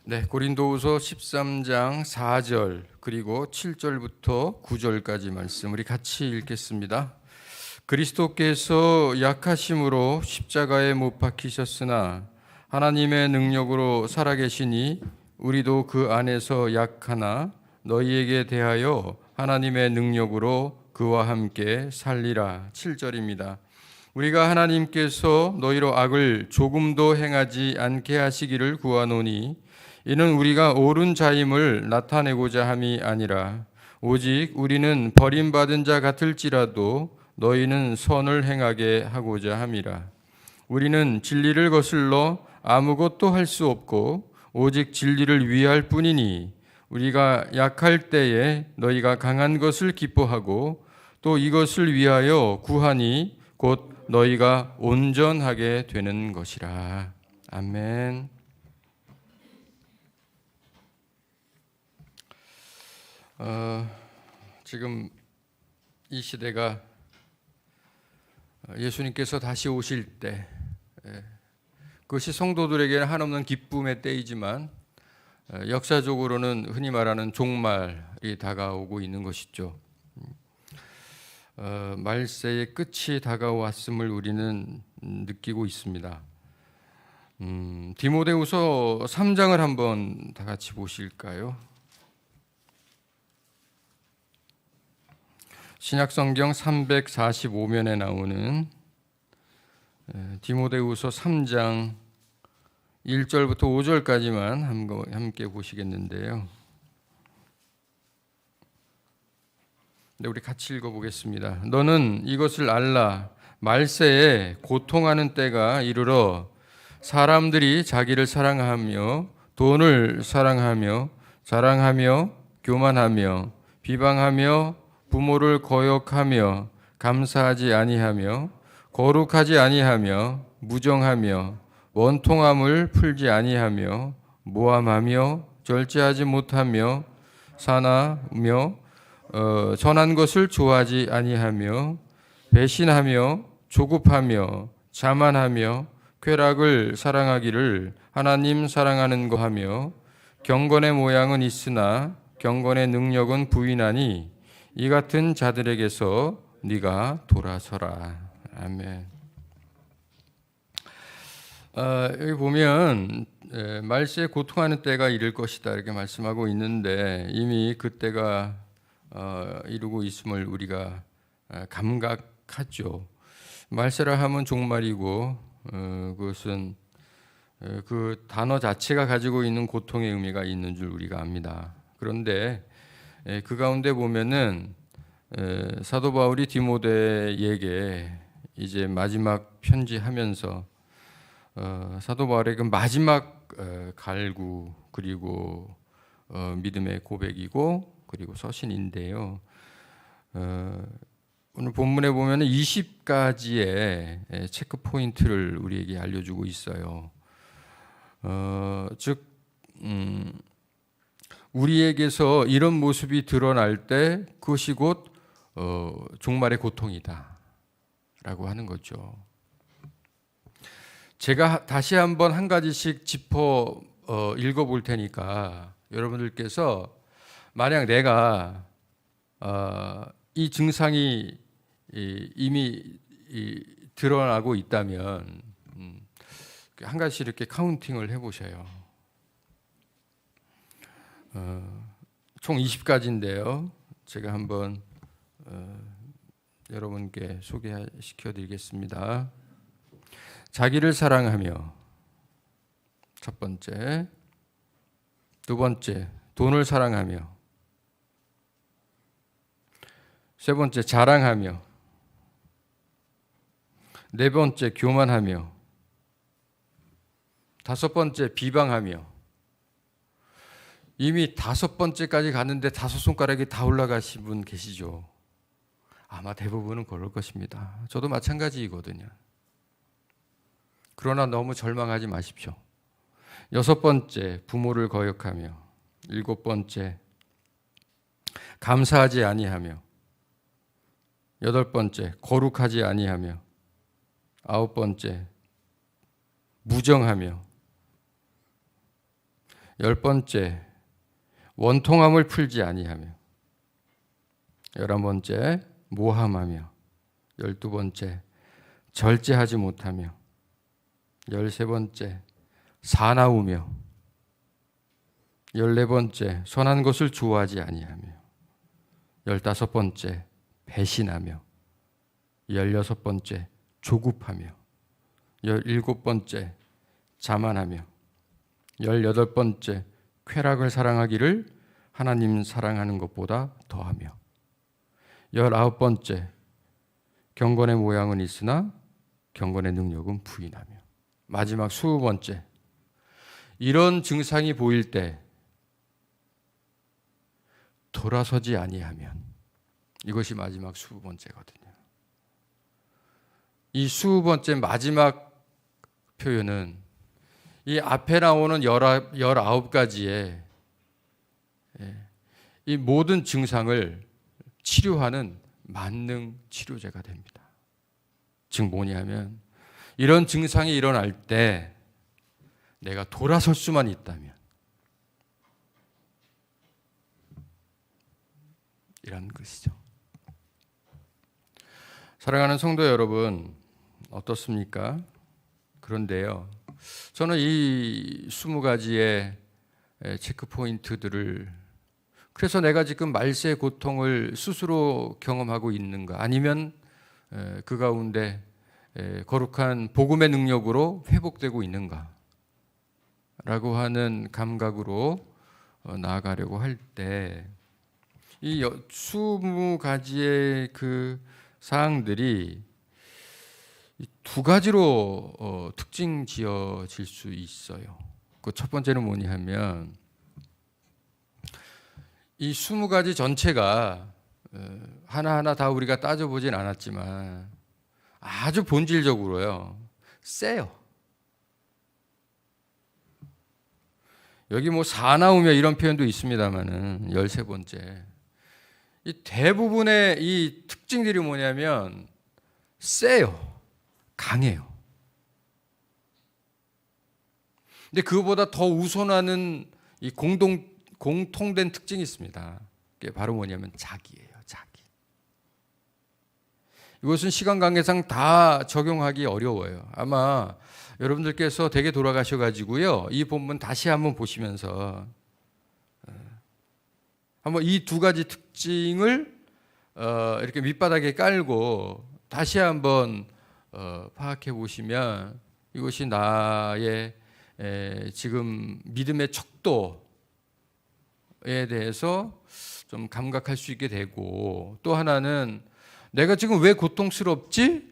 네, 고린도후서 13장 4절 그리고 7절부터 9절까지 말씀 우리 같이 읽겠습니다. 그리스도께서 약하심으로 십자가에 못 박히셨으나 하나님의 능력으로 살아계시니 우리도 그 안에서 약하나 너희에게 대하여 하나님의 능력으로 그와 함께 살리라. 7절입니다. 우리가 하나님께서 너희로 악을 조금도 행하지 않게 하시기를 구하노니 이는 우리가 옳은 자임을 나타내고자 함이 아니라 오직 우리는 버림받은 자 같을지라도 너희는 선을 행하게 하고자 함이라. 우리는 진리를 거슬러 아무것도 할 수 없고 오직 진리를 위할 뿐이니 우리가 약할 때에 너희가 강한 것을 기뻐하고 또 이것을 위하여 구하니 곧 너희가 온전하게 되는 것이라. 아멘. 지금 이 시대가 예수님께서 다시 오실 때 그것이 성도들에게는 한없는 기쁨의 때이지만 역사적으로는 흔히 말하는 종말이 다가오고 있는 것이죠. 말세의 끝이 다가왔음을 우리는 느끼고 있습니다. 디모데후서 3장을 한번 다 같이 보실까요? 신약성경 345면에 나오는 디모데후서 3장 1절부터 5절까지만 함께 보시겠는데요. 네, 우리 같이 읽어보겠습니다. 너는 이것을 알라. 말세에 고통하는 때가 이르러 사람들이 자기를 사랑하며 돈을 사랑하며 자랑하며 교만하며 비방하며 부모를 거역하며 감사하지 아니하며 거룩하지 아니하며 무정하며 원통함을 풀지 아니하며 모함하며 절제하지 못하며 사나며 선한 것을 좋아하지 아니하며 배신하며 조급하며 자만하며 쾌락을 사랑하기를 하나님 사랑하는 거 하며 경건의 모양은 있으나 경건의 능력은 부인하니 이 같은 자들에게서 네가 돌아서라. 아멘. 여기 보면 말세에 고통하는 때가 이를 것이다 이렇게 말씀하고 있는데 이미 그 때가 이루고 있음을 우리가 감각하죠. 말세라 하면 종말이고 그것은 그 단어 자체가 가지고 있는 고통의 의미가 있는 줄 우리가 압니다. 그런데 그 가운데 보면은 사도 바울이 디모데에게 이제 마지막 편지하면서 사도 바울의 그 마지막 갈구 그리고 믿음의 고백이고 그리고 서신인데요. 오늘 본문에 보면은 20가지의 체크 포인트를 우리에게 알려주고 있어요. 즉 우리에게서 이런 모습이 드러날 때 그것이 곧 종말의 고통이다 라고 하는 거죠. 제가 다시 한번 한 가지씩 짚어 읽어볼 테니까 여러분들께서 만약 내가 이 증상이 이미 드러나고 있다면 한 가지씩 이렇게 카운팅을 해보셔요. 총 20가지인데요. 제가 한번 여러분께 소개시켜 드리겠습니다. 자기를 사랑하며 첫 번째, 두 번째 돈을 사랑하며 세 번째 자랑하며 네 번째 교만하며 다섯 번째 비방하며 이미 다섯 번째까지 갔는데 다섯 손가락이 다 올라가신 분 계시죠? 아마 대부분은 그럴 것입니다. 저도 마찬가지이거든요. 그러나 너무 절망하지 마십시오. 여섯 번째, 부모를 거역하며 일곱 번째, 감사하지 아니하며 여덟 번째, 거룩하지 아니하며 아홉 번째, 무정하며 10번째, 원통함을 풀지 아니하며. 11번째, 모함하며. 12번째, 절제하지 못하며. 13번째, 사나우며. 14번째, 선한 것을 좋아하지 아니하며. 15번째, 배신하며. 16번째, 조급하며. 17번째, 자만하며. 18번째, 쾌락을 사랑하기를 하나님 사랑하는 것보다 더하며. 19번째, 경건의 모양은 있으나 경건의 능력은 부인하며. 마지막 20번째, 이런 증상이 보일 때 돌아서지 아니하면. 이것이 마지막 20번째거든요. 이 20번째 마지막 표현은 이 앞에 나오는 19가지의 이 모든 증상을 치료하는 만능 치료제가 됩니다. 즉 뭐냐면 이런 증상이 일어날 때 내가 돌아설 수만 있다면, 이런 것이죠. 사랑하는 성도 여러분, 어떻습니까? 그런데요, 저는 이 20가지의 체크 포인트들을, 그래서 내가 지금 말세의 고통을 스스로 경험하고 있는가, 아니면 그 가운데 거룩한 복음의 능력으로 회복되고 있는가 라고 하는 감각으로 나아가려고 할 때 이 20가지의 그 사항들이 두 가지로 특징 지어질 수 있어요. 그 첫 번째는 뭐냐 하면 이 20가지 전체가 하나하나 다 우리가 따져보진 않았지만 아주 본질적으로요, 세요. 여기 뭐 사나우며 이런 표현도 있습니다만은 13번째, 이 대부분의 이 특징들이 뭐냐면 세요, 강해요. 근데 그거보다 더 우선하는 이 공통된 특징이 있습니다. 그게 바로 뭐냐면 자기예요, 자기. 이것은 시간 관계상 다 적용하기 어려워요. 아마 여러분들께서 댁에 돌아가셔가지고요, 이 본문 다시 한번 보시면서 한번 이 두 가지 특징을 이렇게 밑바닥에 깔고 다시 한번 파악해 보시면 이것이 나의 지금 믿음의 척도에 대해서 좀 감각할 수 있게 되고, 또 하나는 내가 지금 왜 고통스럽지?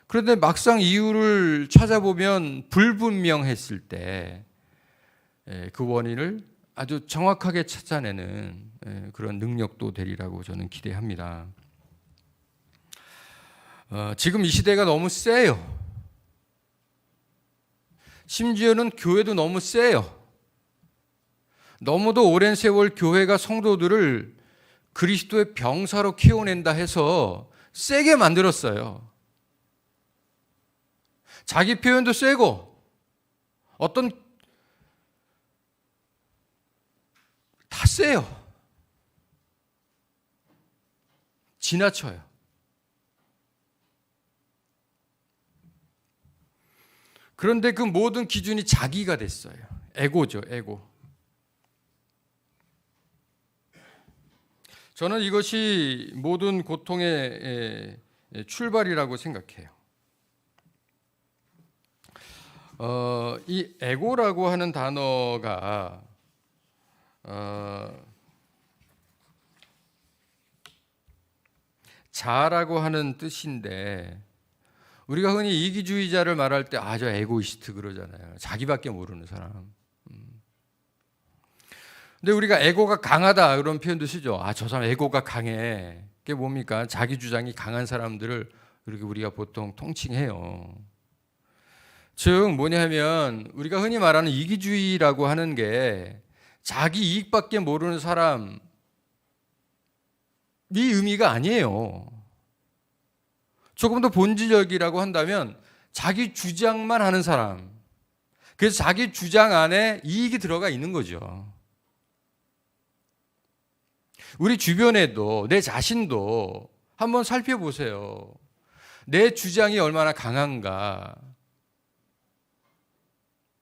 그런데 막상 이유를 찾아보면 불분명했을 때 그 원인을 아주 정확하게 찾아내는 그런 능력도 되리라고 저는 기대합니다. 지금 이 시대가 너무 세요. 심지어는 교회도 너무 세요. 너무도 오랜 세월 교회가 성도들을 그리스도의 병사로 키워낸다 해서 세게 만들었어요. 자기 표현도 세고, 어떤 다 세요. 지나쳐요. 그런데 그 모든 기준이 자기가 됐어요. 에고죠, 에고. 저는 이것이 모든 고통의 출발이라고 생각해요. 이 에고라고 하는 단어가 자라고 하는 뜻인데, 우리가 흔히 이기주의자를 말할 때 저 에고이스트 그러잖아요. 자기밖에 모르는 사람. 근데 우리가 에고가 강하다 그런 표현도 쓰죠. 저 사람 에고가 강해. 그게 뭡니까? 자기 주장이 강한 사람들을 그렇게 우리가 보통 통칭해요. 즉 뭐냐면 우리가 흔히 말하는 이기주의라고 하는 게 자기 이익밖에 모르는 사람이 의미가 아니에요. 조금 더 본질적이라고 한다면 자기 주장만 하는 사람, 그래서 자기 주장 안에 이익이 들어가 있는 거죠. 우리 주변에도 내 자신도 한번 살펴보세요. 내 주장이 얼마나 강한가?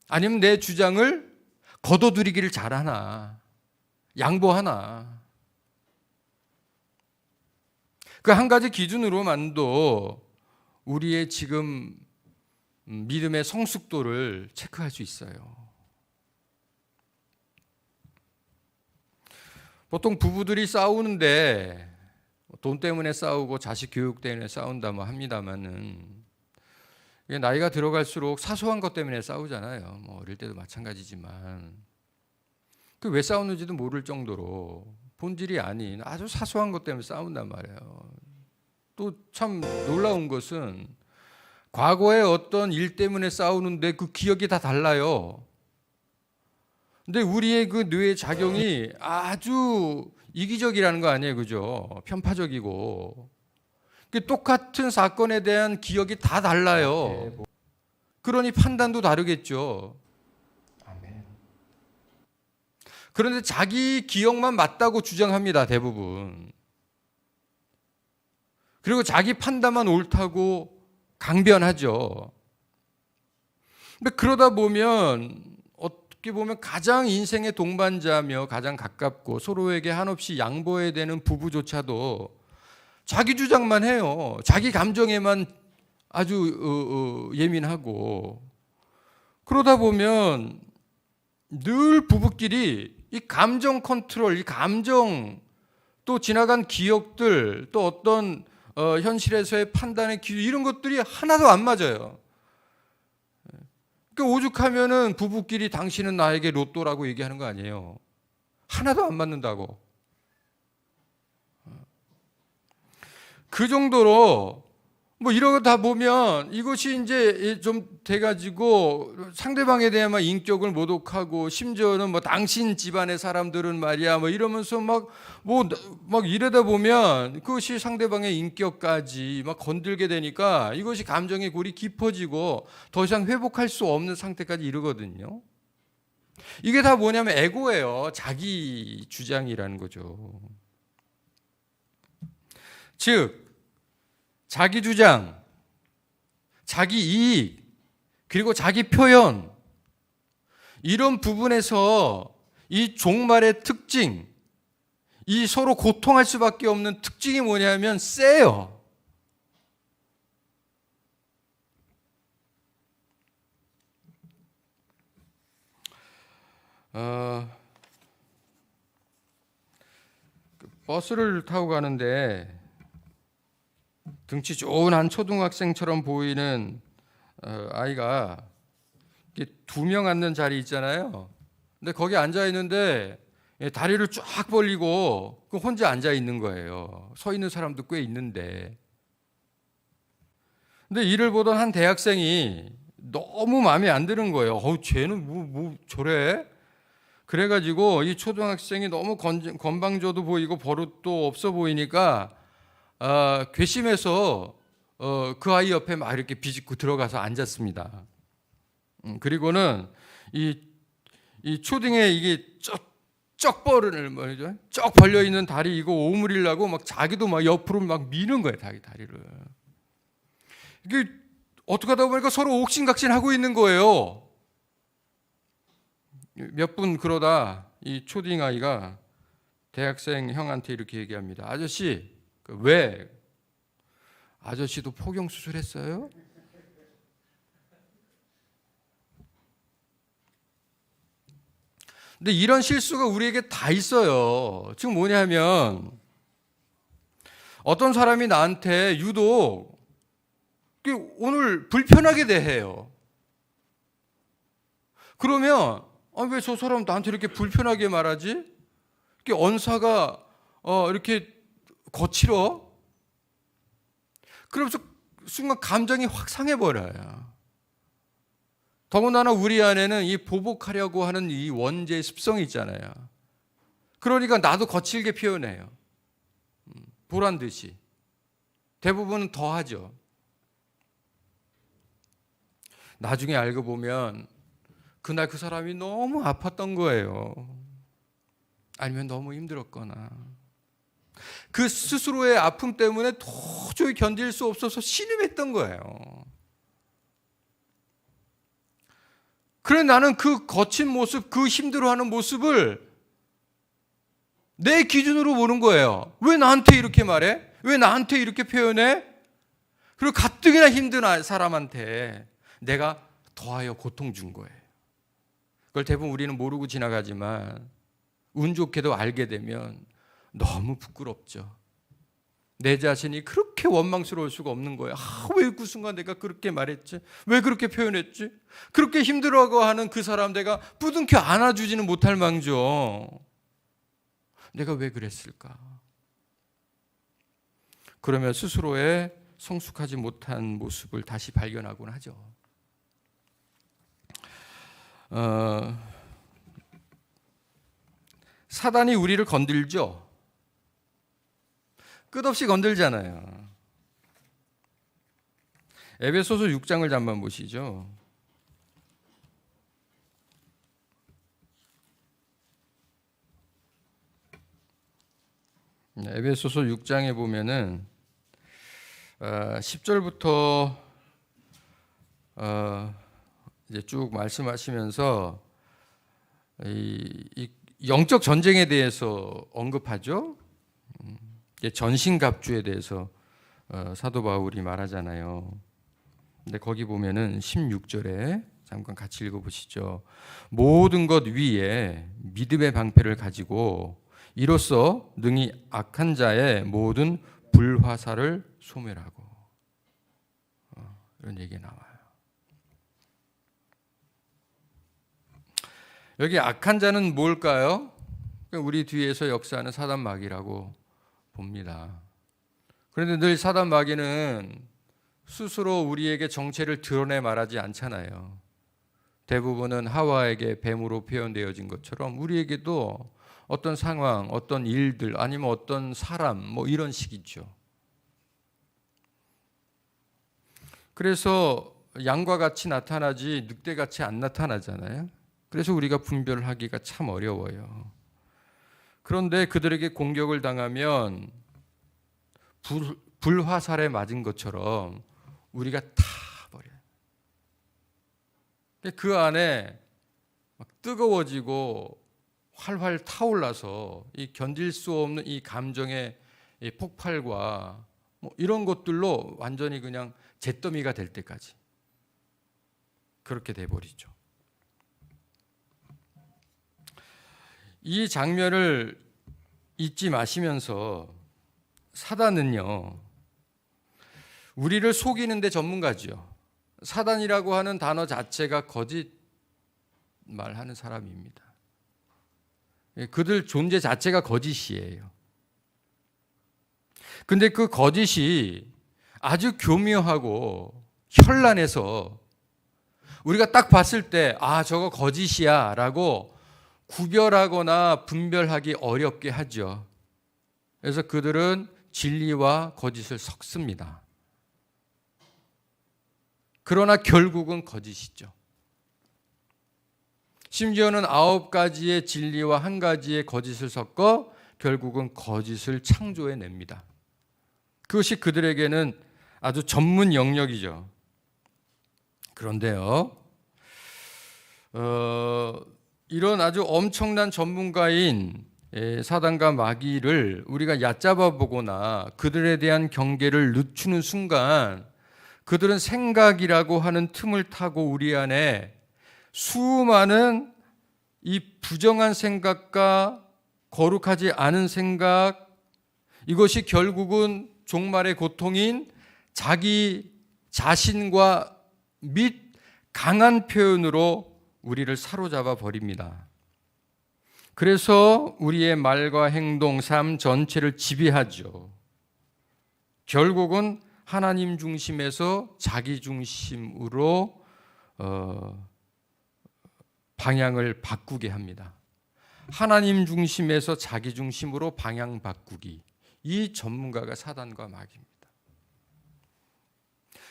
아니면 내 주장을 거둬들이기를 잘하나? 양보하나? 그 한 가지 기준으로만도 우리의 지금 믿음의 성숙도를 체크할 수 있어요. 보통 부부들이 싸우는데 돈 때문에 싸우고 자식 교육 때문에 싸운다 뭐 합니다만은 나이가 들어갈수록 사소한 것 때문에 싸우잖아요. 뭐 어릴 때도 마찬가지지만 그 왜 싸우는지도 모를 정도로 본질이 아닌 아주 사소한 것 때문에 싸운단 말이에요. 또 참 놀라운 것은 과거에 어떤 일 때문에 싸우는데 그 기억이 다 달라요. 근데 우리의 그 뇌의 작용이 아주 이기적이라는 거 아니에요, 그죠? 편파적이고. 똑같은 사건에 대한 기억이 다 달라요. 그러니 판단도 다르겠죠. 그런데 자기 기억만 맞다고 주장합니다, 대부분. 그리고 자기 판단만 옳다고 강변하죠. 근데 그러다 보면 어떻게 보면 가장 인생의 동반자며 가장 가깝고 서로에게 한없이 양보해야 되는 부부조차도 자기 주장만 해요. 자기 감정에만 아주 예민하고 그러다 보면 늘 부부끼리 이 감정 컨트롤, 이 감정 또 지나간 기억들 또 어떤 현실에서의 판단의 기준 이런 것들이 하나도 안 맞아요. 그러니까 오죽하면은 부부끼리 당신은 나에게 로또라고 얘기하는 거 아니에요. 하나도 안 맞는다고. 그 정도로 뭐 이러다 보면 이것이 이제 좀 돼가지고 상대방에 대한 인격을 모독하고 심지어는 뭐 당신 집안의 사람들은 말이야 뭐 이러면서 막 이러다 보면 그것이 상대방의 인격까지 막 건들게 되니까 이것이 감정의 골이 깊어지고 더 이상 회복할 수 없는 상태까지 이르거든요. 이게 다 뭐냐면 에고예요. 자기 주장이라는 거죠. 즉 자기 주장, 자기 이익, 그리고 자기 표현 이런 부분에서 이 종말의 특징, 이 서로 고통할 수밖에 없는 특징이 뭐냐면 세요. 버스를 타고 가는데 등치 좋은 한 초등학생처럼 보이는 아이가 두 명 앉는 자리 있잖아요. 근데 거기 앉아 있는데 다리를 쫙 벌리고 혼자 앉아 있는 거예요. 서 있는 사람도 꽤 있는데. 근데 이를 보던 한 대학생이 너무 마음에 안 드는 거예요. 쟤는 뭐 저래? 그래가지고 이 초등학생이 너무 건방져도 보이고 버릇도 없어 보이니까 괘씸해서 그 아이 옆에 막 이렇게 비집고 들어가서 앉았습니다. 그리고는 이 초딩에 이게 쩍 벌려 있는 다리 이거 오므리려고 막 자기도 막 옆으로 막 미는 거예요, 자기 다리를. 이게 어떻게 하다 보니까 서로 옥신각신하고 있는 거예요. 몇 분 그러다 이 초딩 아이가 대학생 형한테 이렇게 얘기합니다. 아저씨, 왜? 아저씨도 포경 수술했어요? 근데 이런 실수가 우리에게 다 있어요. 지금 뭐냐면 어떤 사람이 나한테 유독 오늘 불편하게 대해요. 그러면 왜 저 사람 나한테 이렇게 불편하게 말하지? 이렇게 언사가 이렇게 거칠어? 그러면서 순간 감정이 확 상해버려요. 더군다나 우리 안에는 이 보복하려고 하는 이 원죄의 습성이 있잖아요. 그러니까 나도 거칠게 표현해요. 보란 듯이. 대부분은 더 하죠. 나중에 알고 보면 그날 그 사람이 너무 아팠던 거예요. 아니면 너무 힘들었거나 그 스스로의 아픔 때문에 도저히 견딜 수 없어서 신음했던 거예요. 그래 나는 그 거친 모습, 그 힘들어하는 모습을 내 기준으로 보는 거예요. 왜 나한테 이렇게 말해? 왜 나한테 이렇게 표현해? 그리고 가뜩이나 힘든 사람한테 내가 더하여 고통 준 거예요. 그걸 대부분 우리는 모르고 지나가지만 운 좋게도 알게 되면 너무 부끄럽죠. 내 자신이 그렇게 원망스러울 수가 없는 거예요. 왜 그 순간 내가 그렇게 말했지? 왜 그렇게 표현했지? 그렇게 힘들어하는 그 사람 내가 부둥켜 안아주지는 못할 망정 내가 왜 그랬을까? 그러면 스스로의 성숙하지 못한 모습을 다시 발견하곤 하죠. 사단이 우리를 건들죠. 끝없이 건들잖아요. 에베소서 6장을 잠깐 보시죠. 에베소서 6장에 보면은 10절부터 이제 쭉 말씀하시면서 이 영적 전쟁에 대해서 언급하죠. 전신갑주에 대해서 사도 바울이 말하잖아요. 근데 거기 보면은 16절에 잠깐 같이 읽어보시죠. 모든 것 위에 믿음의 방패를 가지고 이로써 능히 악한 자의 모든 불화살을 소멸하고 이런 얘기 나와요. 여기 악한 자는 뭘까요? 우리 뒤에서 역사하는 사단 마귀라고 봅니다. 그런데 늘 사단 마귀는 스스로 우리에게 정체를 드러내 말하지 않잖아요. 대부분은 하와에게 뱀으로 표현되어진 것처럼 우리에게도 어떤 상황, 어떤 일들 아니면 어떤 사람 뭐 이런 식이죠. 그래서 양과 같이 나타나지 늑대같이 안 나타나잖아요. 그래서 우리가 분별하기가 참 어려워요. 그런데 그들에게 공격을 당하면 불화살에 맞은 것처럼 우리가 타버려요. 그 안에 막 뜨거워지고 활활 타올라서 이 견딜 수 없는 이 감정의 이 폭발과 뭐 이런 것들로 완전히 그냥 잿더미가 될 때까지 그렇게 돼버리죠. 이 장면을 잊지 마시면서 사단은요, 우리를 속이는 데 전문가죠. 사단이라고 하는 단어 자체가 거짓말하는 사람입니다. 그들 존재 자체가 거짓이에요. 근데 그 거짓이 아주 교묘하고 현란해서 우리가 딱 봤을 때 저거 거짓이야 라고 구별하거나 분별하기 어렵게 하죠. 그래서 그들은 진리와 거짓을 섞습니다. 그러나 결국은 거짓이죠. 심지어는 9가지의 진리와 1가지의 거짓을 섞어 결국은 거짓을 창조해냅니다. 그것이 그들에게는 아주 전문 영역이죠. 그런데요, 이런 아주 엄청난 전문가인 사단과 마귀를 우리가 얕잡아 보거나 그들에 대한 경계를 늦추는 순간 그들은 생각이라고 하는 틈을 타고 우리 안에 수많은 이 부정한 생각과 거룩하지 않은 생각, 이것이 결국은 종말의 고통인 자기 자신과 및 강한 표현으로 우리를 사로잡아 버립니다. 그래서 우리의 말과 행동, 삶 전체를 지배하죠. 결국은 하나님 중심에서 자기 중심으로 방향을 바꾸게 합니다. 하나님 중심에서 자기 중심으로 방향 바꾸기. 이 전문가가 사단과 마귀입니다.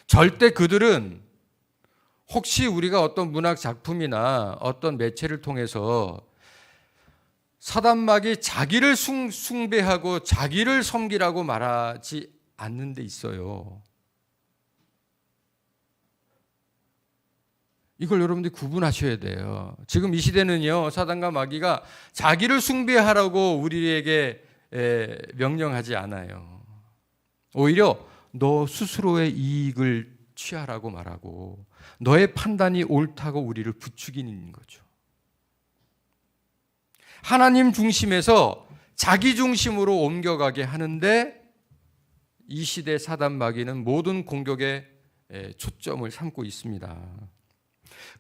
절대 그들은 혹시 우리가 어떤 문학 작품이나 어떤 매체를 통해서 사단막이 자기를 숭배하고 자기를 섬기라고 말하지 않는 데 있어요. 이걸 여러분들이 구분하셔야 돼요. 지금 이 시대는요, 사단과 마귀가 자기를 숭배하라고 우리에게 명령하지 않아요. 오히려 너 스스로의 이익을 취하라고 말하고 너의 판단이 옳다고 우리를 부추기는 거죠. 하나님 중심에서 자기 중심으로 옮겨가게 하는데 이 시대 사단 마귀는 모든 공격의 초점을 삼고 있습니다.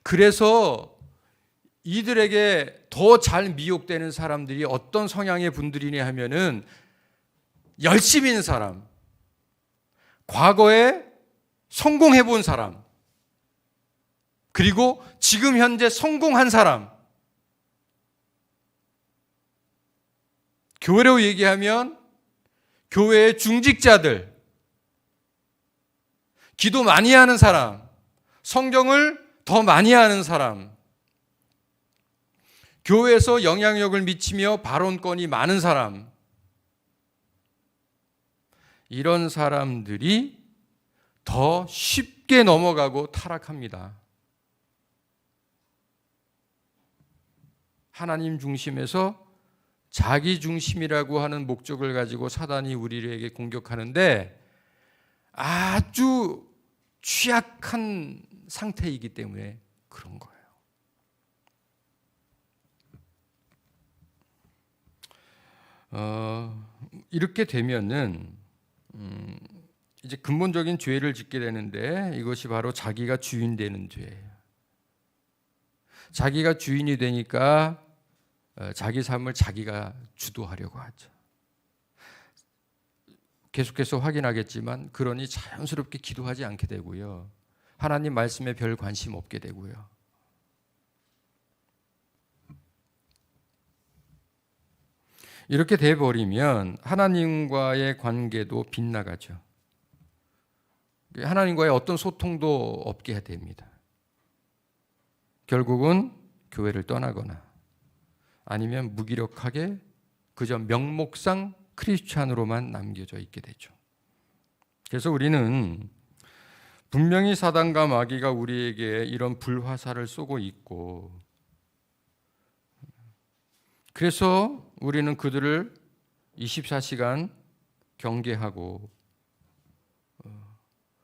그래서 이들에게 더 잘 미혹되는 사람들이 어떤 성향의 분들이냐 하면은 열심히 있는 사람, 과거에 성공해 본 사람, 그리고 지금 현재 성공한 사람, 교회로 얘기하면 교회의 중직자들, 기도 많이 하는 사람, 성경을 더 많이 하는 사람, 교회에서 영향력을 미치며 발언권이 많은 사람, 이런 사람들이 더 쉽게 넘어가고 타락합니다. 하나님 중심에서 자기 중심이라고 하는 목적을 가지고 사단이 우리에게 공격하는데 아주 취약한 상태이기 때문에 그런 거예요. 이렇게 되면은 이제 근본적인 죄를 짓게 되는데 이것이 바로 자기가 주인 되는 죄예요. 자기가 주인이 되니까 자기 삶을 자기가 주도하려고 하죠. 계속해서 확인하겠지만 그러니 자연스럽게 기도하지 않게 되고요. 하나님 말씀에 별 관심 없게 되고요. 이렇게 돼버리면 하나님과의 관계도 빗나가죠. 하나님과의 어떤 소통도 없게 됩니다. 결국은 교회를 떠나거나 아니면 무기력하게 그저 명목상 크리스찬으로만 남겨져 있게 되죠. 그래서 우리는 분명히 사단과 마귀가 우리에게 이런 불화살을 쏘고 있고, 그래서 우리는 그들을 24시간 경계하고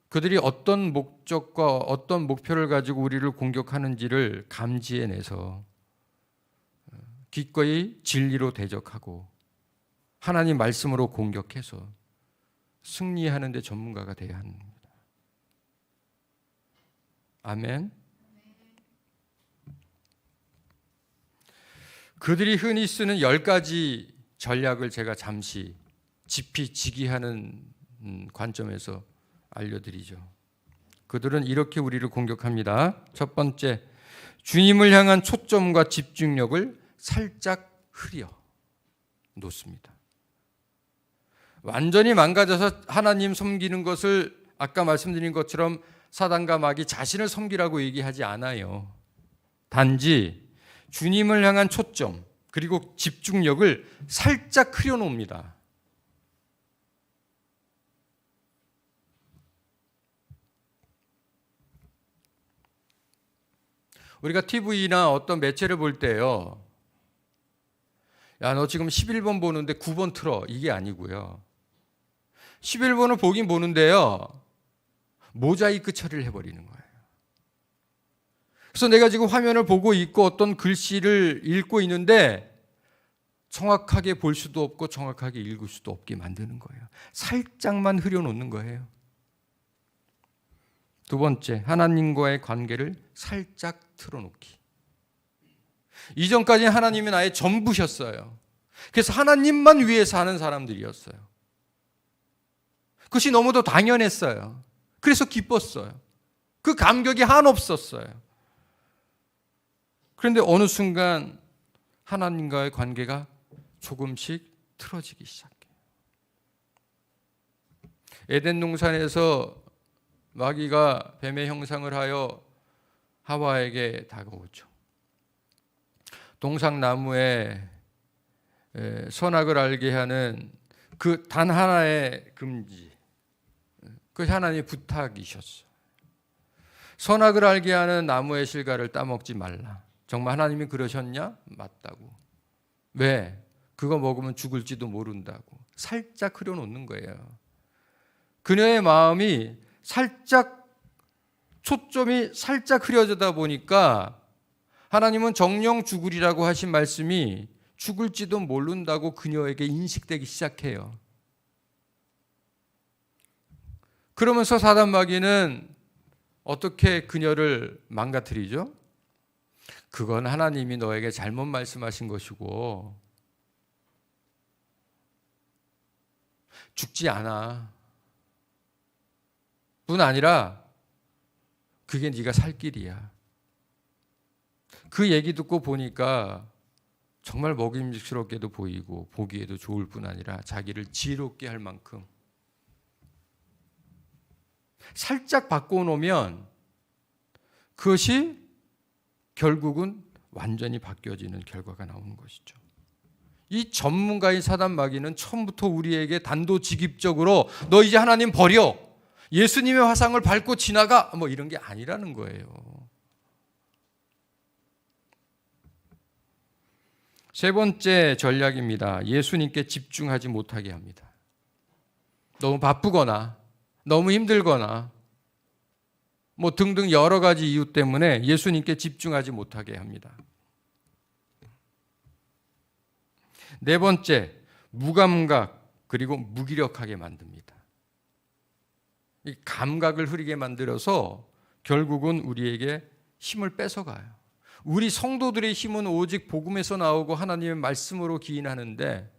그들이 어떤 목적과 어떤 목표를 가지고 우리를 공격하는지를 감지해내서 기꺼이 진리로 대적하고 하나님 말씀으로 공격해서 승리하는 데 전문가가 되어야 합니다. 아멘. 그들이 흔히 쓰는 10가지 전략을 제가 잠시 지피지기하는 관점에서 알려드리죠. 그들은 이렇게 우리를 공격합니다. 첫 번째, 주님을 향한 초점과 집중력을 살짝 흐려 놓습니다. 완전히 망가져서 하나님 섬기는 것을 아까 말씀드린 것처럼 사단과 마귀 자신을 섬기라고 얘기하지 않아요. 단지 주님을 향한 초점 그리고 집중력을 살짝 흐려 놓습니다. 우리가 TV나 어떤 매체를 볼 때요, 야, 너 지금 11번 보는데 9번 틀어, 이게 아니고요. 11번을 보긴 보는데요, 모자이크 처리를 해버리는 거예요. 그래서 내가 지금 화면을 보고 있고 어떤 글씨를 읽고 있는데 정확하게 볼 수도 없고 정확하게 읽을 수도 없게 만드는 거예요. 살짝만 흐려놓는 거예요. 두 번째, 하나님과의 관계를 살짝 틀어놓기. 이전까지 하나님이 나의 전부셨어요. 그래서 하나님만 위해 사는 사람들이었어요. 그것이 너무도 당연했어요. 그래서 기뻤어요. 그 감격이 한없었어요. 그런데 어느 순간 하나님과의 관계가 조금씩 틀어지기 시작해요. 에덴 동산에서 마귀가 뱀의 형상을 하여 하와에게 다가오죠. 동상나무에 선악을 알게 하는 그 단 하나의 금지, 그 하나님의 부탁이셨어. 선악을 알게 하는 나무의 실과를 따먹지 말라. 정말 하나님이 그러셨냐? 맞다고. 왜? 그거 먹으면 죽을지도 모른다고 살짝 흐려놓는 거예요. 그녀의 마음이 살짝, 초점이 살짝 흐려지다 보니까 하나님은 정령 죽으리라고 하신 말씀이 죽을지도 모른다고 그녀에게 인식되기 시작해요. 그러면서 사단 마귀는 어떻게 그녀를 망가뜨리죠? 그건 하나님이 너에게 잘못 말씀하신 것이고 죽지 않아. 뿐 아니라 그게 네가 살 길이야. 그 얘기 듣고 보니까 정말 먹임직스럽게도 보이고 보기에도 좋을 뿐 아니라 자기를 지혜롭게 할 만큼 살짝 바꿔놓으면 그것이 결국은 완전히 바뀌어지는 결과가 나오는 것이죠. 이 전문가인 사단 마귀는 처음부터 우리에게 단도직입적으로 너 이제 하나님 버려, 예수님의 화상을 밟고 지나가, 뭐 이런 게 아니라는 거예요. 세 번째 전략입니다. 예수님께 집중하지 못하게 합니다. 너무 바쁘거나 너무 힘들거나 뭐 등등 여러 가지 이유 때문에 예수님께 집중하지 못하게 합니다. 네 번째, 무감각 그리고 무기력하게 만듭니다. 이 감각을 흐리게 만들어서 결국은 우리에게 힘을 뺏어가요. 우리 성도들의 힘은 오직 복음에서 나오고 하나님의 말씀으로 기인하는데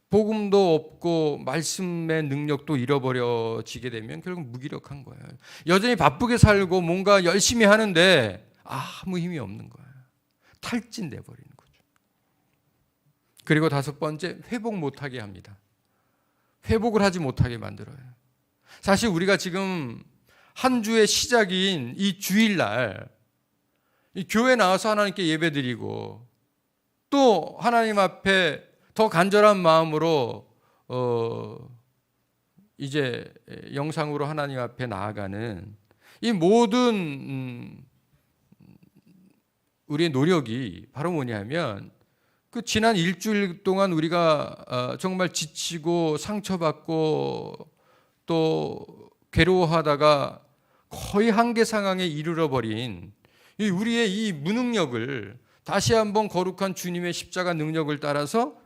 복음도 없고 말씀의 능력도 잃어버려지게 되면 결국 무기력한 거예요. 여전히 바쁘게 살고 뭔가 열심히 하는데 아무 힘이 없는 거예요. 탈진돼 버리는 거죠. 그리고 다섯 번째, 회복 못하게 합니다. 회복을 하지 못하게 만들어요. 사실 우리가 지금 한 주의 시작인 이 주일날 이 교회 나와서 하나님께 예배드리고 또 하나님 앞에 더 간절한 마음으로 이제 영상으로 하나님 앞에 나아가는 이 모든 우리의 노력이 바로 뭐냐면 그 지난 일주일 동안 우리가 정말 지치고 상처받고 또 괴로워하다가 거의 한계 상황에 이르러 버린 우리의 이 무능력을 다시 한번 거룩한 주님의 십자가 능력을 따라서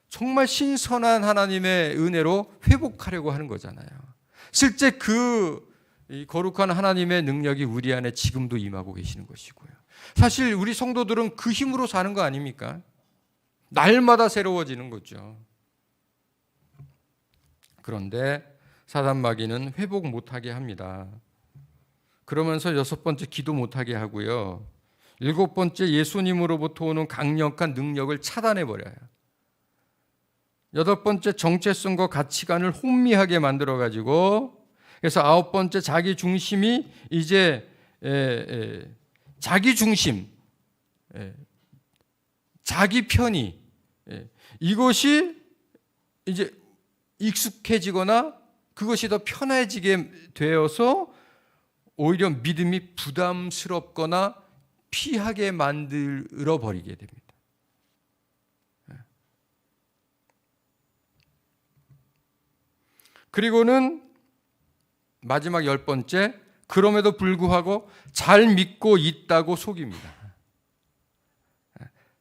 정말 신선한 하나님의 은혜로 회복하려고 하는 거잖아요. 실제 그 거룩한 하나님의 능력이 우리 안에 지금도 임하고 계시는 것이고요. 사실 우리 성도들은 그 힘으로 사는 거 아닙니까? 날마다 새로워지는 거죠. 그런데 사단 마귀는 회복 못하게 합니다. 그러면서 여섯 번째, 기도 못하게 하고요. 일곱 번째, 예수님으로부터 오는 강력한 능력을 차단해버려요. 여덟 번째, 정체성과 가치관을 혼미하게 만들어가지고, 그래서 아홉 번째, 자기 중심이 이제 자기 중심, 자기 편의, 이것이 이제 익숙해지거나 그것이 더 편해지게 되어서 오히려 믿음이 부담스럽거나 피하게 만들어 버리게 됩니다. 그리고는 마지막 열 번째, 그럼에도 불구하고 잘 믿고 있다고 속입니다.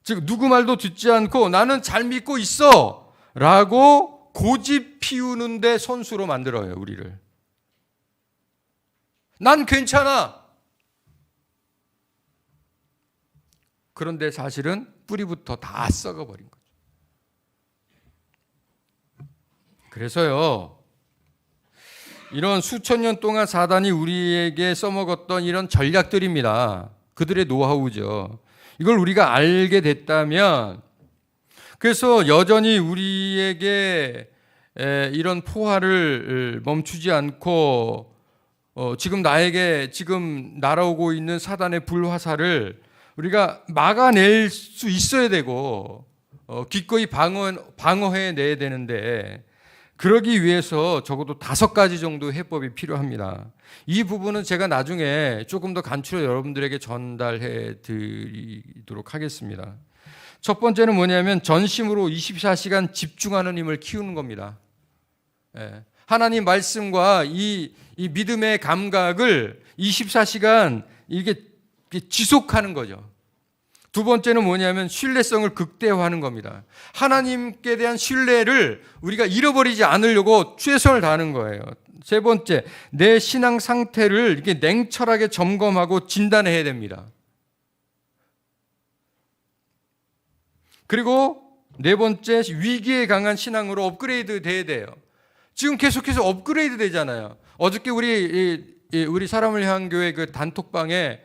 즉 누구 말도 듣지 않고 나는 잘 믿고 있어 라고 고집 피우는데 선수로 만들어요, 우리를. 난 괜찮아. 그런데 사실은 뿌리부터 다 썩어버린 거죠. 그래서요, 이런 수천 년 동안 사단이 우리에게 써먹었던 이런 전략들입니다. 그들의 노하우죠. 이걸 우리가 알게 됐다면, 그래서 여전히 우리에게 이런 포화를 멈추지 않고 지금 나에게 지금 날아오고 있는 사단의 불화살을 우리가 막아낼 수 있어야 되고 기꺼이 방어해 내야 되는데, 그러기 위해서 적어도 5가지 정도 해법이 필요합니다. 이 부분은 제가 나중에 조금 더 간추려 여러분들에게 전달해 드리도록 하겠습니다. 첫 번째는 뭐냐면 전심으로 24시간 집중하는 힘을 키우는 겁니다. 하나님 말씀과 이 믿음의 감각을 24시간 이게 지속하는 거죠. 두 번째는 뭐냐면 신뢰성을 극대화하는 겁니다. 하나님께 대한 신뢰를 우리가 잃어버리지 않으려고 최선을 다하는 거예요. 세 번째, 내 신앙 상태를 이렇게 냉철하게 점검하고 진단해야 됩니다. 그리고 네 번째, 위기에 강한 신앙으로 업그레이드 돼야 돼요. 지금 계속해서 업그레이드 되잖아요. 어저께 우리 사람을 향한 교회 그 단톡방에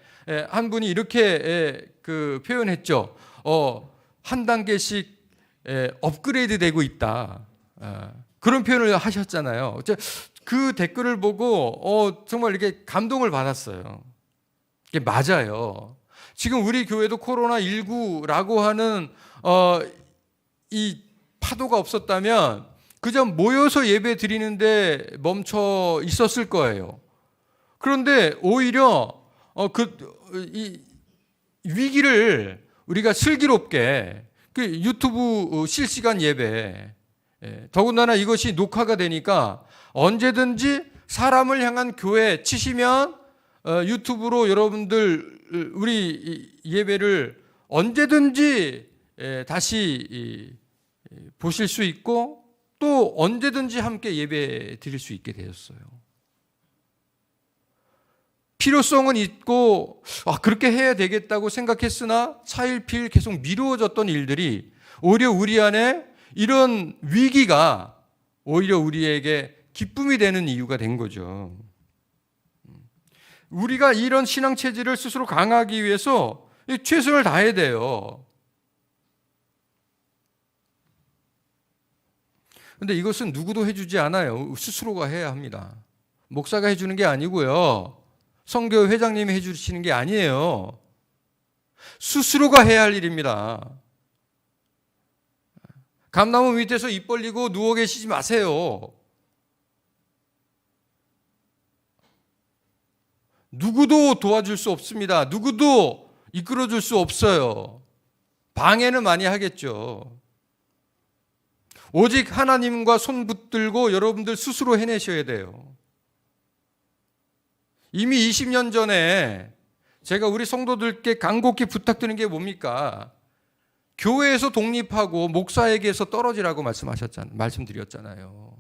한 분이 이렇게 그 표현했죠. 한 단계씩 업그레이드 되고 있다. 그런 표현을 하셨잖아요. 그 댓글을 보고 정말 이렇게 감동을 받았어요. 이게 맞아요. 지금 우리 교회도 코로나19라고 하는 이 파도가 없었다면 그저 모여서 예배 드리는데 멈춰 있었을 거예요. 그런데 오히려 이 위기를 우리가 슬기롭게 그 유튜브 실시간 예배, 더군다나 이것이 녹화가 되니까 언제든지 사람을 향한 교회 치시면 유튜브로 여러분들 우리 예배를 언제든지 다시 보실 수 있고 또 언제든지 함께 예배 드릴 수 있게 되었어요. 필요성은 있고 그렇게 해야 되겠다고 생각했으나 차일피일 계속 미루어졌던 일들이 오히려 우리 안에 이런 위기가 오히려 우리에게 기쁨이 되는 이유가 된 거죠. 우리가 이런 신앙 체질을 스스로 강화하기 위해서 최선을 다해야 돼요. 그런데 이것은 누구도 해주지 않아요. 스스로가 해야 합니다. 목사가 해주는 게 아니고요. 성교 회장님이 해주시는 게 아니에요. 스스로가 해야 할 일입니다. 감나무 밑에서 입 벌리고 누워 계시지 마세요. 누구도 도와줄 수 없습니다. 누구도 이끌어줄 수 없어요. 방해는 많이 하겠죠. 오직 하나님과 손 붙들고 여러분들 스스로 해내셔야 돼요. 이미 20년 전에 제가 우리 성도들께 간곡히 부탁드리는 게 뭡니까? 교회에서 독립하고 목사에게서 떨어지라고 말씀드렸잖아요.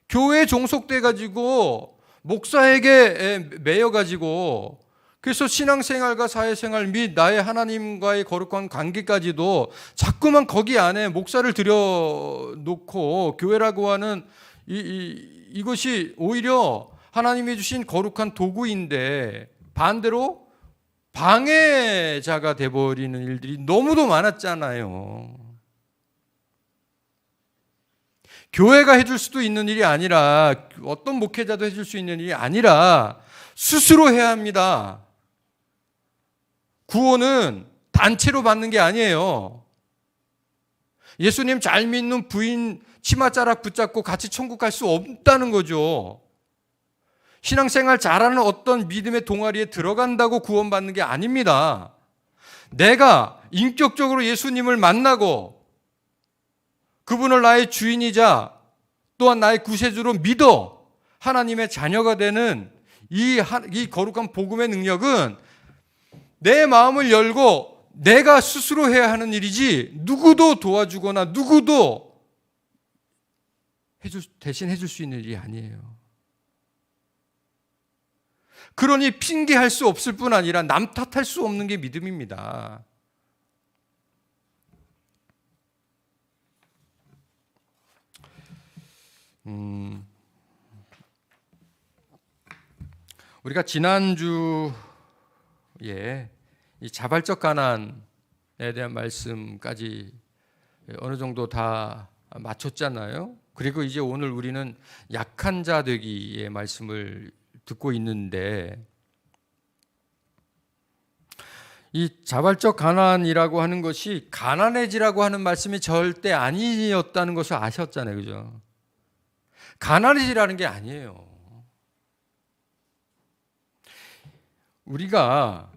교회에 종속돼 가지고 목사에게 매여 가지고 그래서 신앙생활과 사회생활 및 나의 하나님과의 거룩한 관계까지도 자꾸만 거기 안에 목사를 들여놓고 교회라고 하는 이것이 오히려 하나님이 주신 거룩한 도구인데 반대로 방해자가 돼버리는 일들이 너무도 많았잖아요. 교회가 해줄 수도 있는 일이 아니라 어떤 목회자도 해줄 수 있는 일이 아니라 스스로 해야 합니다. 구원은 단체로 받는 게 아니에요. 예수님 잘 믿는 부인 치맛자락 붙잡고 같이 천국 갈 수 없다는 거죠. 신앙생활 잘하는 어떤 믿음의 동아리에 들어간다고 구원받는 게 아닙니다. 내가 인격적으로 예수님을 만나고 그분을 나의 주인이자 또한 나의 구세주로 믿어 하나님의 자녀가 되는 이 거룩한 복음의 능력은 내 마음을 열고 내가 스스로 해야 하는 일이지 누구도 도와주거나 누구도 대신 해줄 수 있는 일이 아니에요. 그러니 핑계할 수 없을 뿐 아니라 남 탓할 수 없는 게 믿음입니다. 우리가 지난주에 이 자발적 가난에 대한 말씀까지 어느 정도 다 마쳤잖아요. 그리고 이제 오늘 우리는 약한 자 되기의 말씀을 듣고 있는데, 이 자발적 가난이라고 하는 것이 가난해지라고 하는 말씀이 절대 아니었다는 것을 아셨잖아요. 그죠? 가난해지라는 게 아니에요. 우리가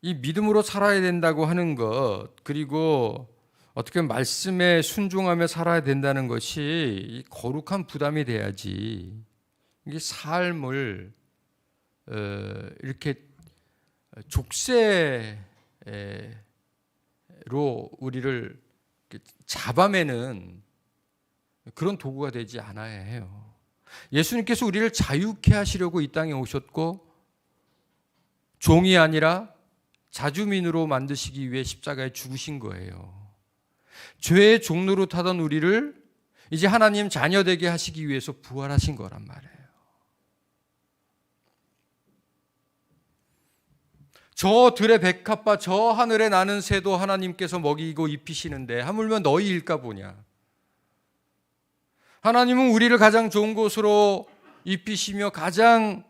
이 믿음으로 살아야 된다고 하는 것, 그리고 어떻게 말씀에 순종하며 살아야 된다는 것이 거룩한 부담이 돼야지 이게 삶을 이렇게 족쇄로 우리를 잡아매는 그런 도구가 되지 않아야 해요. 예수님께서 우리를 자유케 하시려고 이 땅에 오셨고, 종이 아니라 자주민으로 만드시기 위해 십자가에 죽으신 거예요. 죄의 종로로 타던 우리를 이제 하나님 자녀 되게 하시기 위해서 부활하신 거란 말이에요. 저 들의 백합과 저 하늘에 나는 새도 하나님께서 먹이고 입히시는데 하물며 너희일까 보냐. 하나님은 우리를 가장 좋은 곳으로 입히시며 가장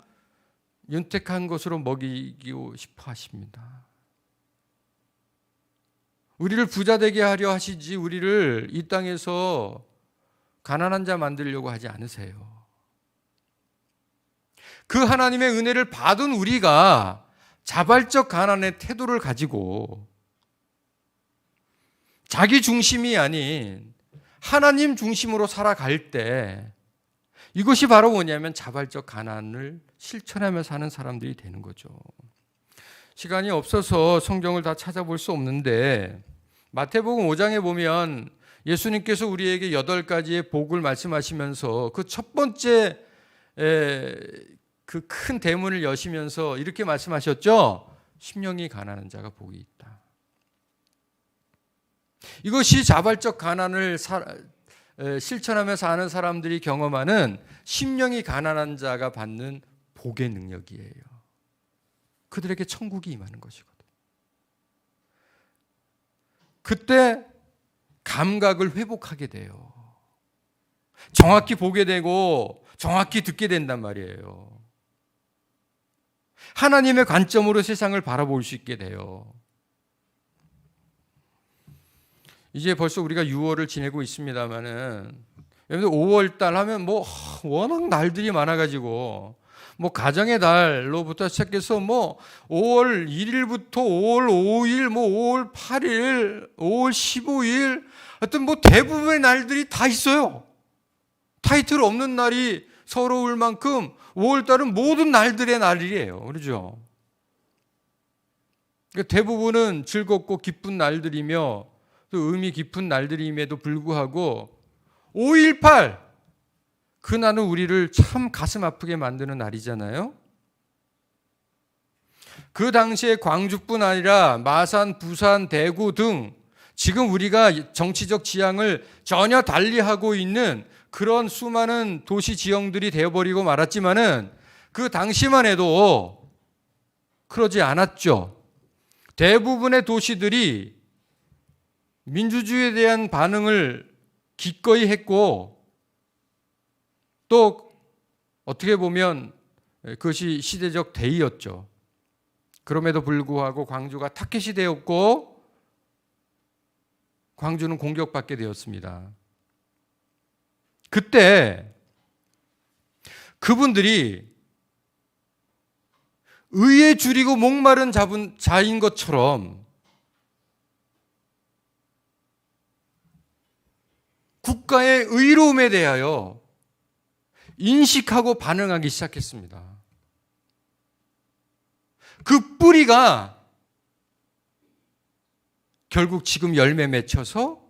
윤택한 것으로 먹이고 싶어 하십니다. 우리를 부자 되게 하려 하시지 우리를 이 땅에서 가난한 자 만들려고 하지 않으세요. 그 하나님의 은혜를 받은 우리가 자발적 가난의 태도를 가지고 자기 중심이 아닌 하나님 중심으로 살아갈 때 이것이 바로 뭐냐면 자발적 가난을 실천하며 사는 사람들이 되는 거죠. 시간이 없어서 성경을 다 찾아볼 수 없는데 마태복음 5장에 보면 예수님께서 우리에게 8가지의 복을 말씀하시면서 그 첫 번째 그 큰 대문을 여시면서 이렇게 말씀하셨죠. 심령이 가난한 자가 복이 있다. 이것이 자발적 가난을 실천하며 사는 사람들이 경험하는 심령이 가난한 자가 받는 복의 능력이에요. 그들에게 천국이 임하는 것이거든. 그때 감각을 회복하게 돼요. 정확히 보게 되고 정확히 듣게 된단 말이에요. 하나님의 관점으로 세상을 바라볼 수 있게 돼요. 이제 벌써 우리가 6월을 지내고 있습니다만은, 여러분들 5월 달 하면 뭐 워낙 날들이 많아가지고 뭐 가정의 달로부터 시작해서 뭐 5월 1일부터 5월 5일, 뭐 5월 8일, 5월 15일, 하여튼 뭐 대부분의 날들이 다 있어요. 타이틀 없는 날이 서러울 만큼 5월 달은 모든 날들의 날이에요. 그렇죠? 대부분은 즐겁고 기쁜 날들이며 또 의미 깊은 날들임에도 불구하고 5.18 그날은 우리를 참 가슴 아프게 만드는 날이잖아요. 그 당시에 광주뿐 아니라 마산, 부산, 대구 등 지금 우리가 정치적 지향을 전혀 달리하고 있는 그런 수많은 도시 지형들이 되어버리고 말았지만은 그 당시만 해도 그러지 않았죠. 대부분의 도시들이 민주주의에 대한 반응을 기꺼이 했고 또 어떻게 보면 그것이 시대적 대의였죠. 그럼에도 불구하고 광주가 타켓이 되었고 광주는 공격받게 되었습니다. 그때 그분들이 의에 줄이고 목마른 자인 것처럼 국가의 의로움에 대하여 인식하고 반응하기 시작했습니다. 그 뿌리가 결국 지금 열매 맺혀서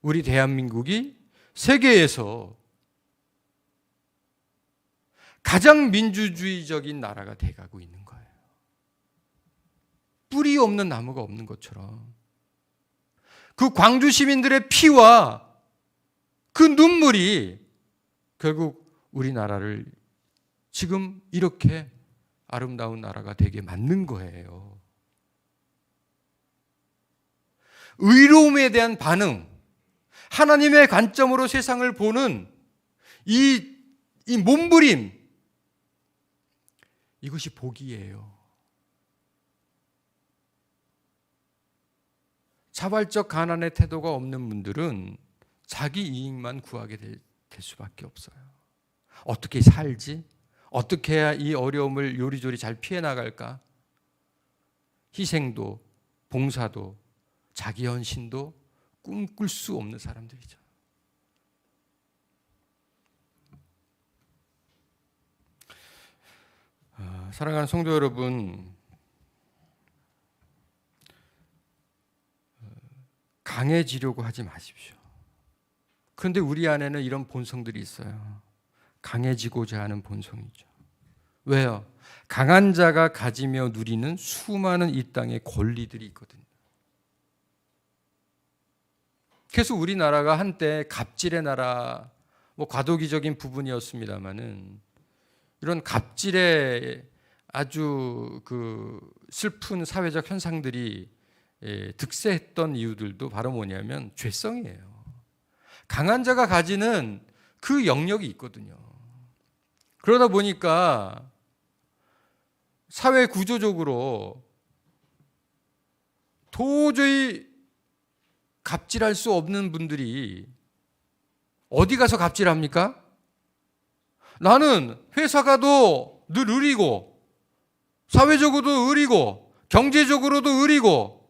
우리 대한민국이 세계에서 가장 민주주의적인 나라가 돼가고 있는 거예요. 뿌리 없는 나무가 없는 것처럼 그 광주 시민들의 피와 그 눈물이 결국 우리나라를 지금 이렇게 아름다운 나라가 되게 만든 거예요. 의로움에 대한 반응, 하나님의 관점으로 세상을 보는 이 몸부림, 이것이 복이에요. 자발적 가난의 태도가 없는 분들은 자기 이익만 구하게 될 수밖에 없어요. 어떻게 살지? 어떻게 해야 이 어려움을 요리조리 잘 피해 나갈까? 희생도, 봉사도, 자기 헌신도 꿈꿀 수 없는 사람들이죠. 사랑하는 성도 여러분, 강해지려고 하지 마십시오. 그런데 우리 안에는 이런 본성들이 있어요. 강해지고자 하는 본성이죠. 왜요? 강한 자가 가지며 누리는 수많은 이 땅의 권리들이 있거든요. 그래서 우리나라가 한때 갑질의 나라, 과도기적인 부분이었습니다만은 이런 갑질의 아주 슬픈 사회적 현상들이 득세했던 이유들도 바로 뭐냐면 죄성이에요. 강한 자가 가지는 그 영역이 있거든요. 그러다 보니까 사회 구조적으로 도저히 갑질할 수 없는 분들이 어디 가서 갑질합니까? 나는 회사 가도 늘 의리고 사회적으로도 의리고 경제적으로도 의리고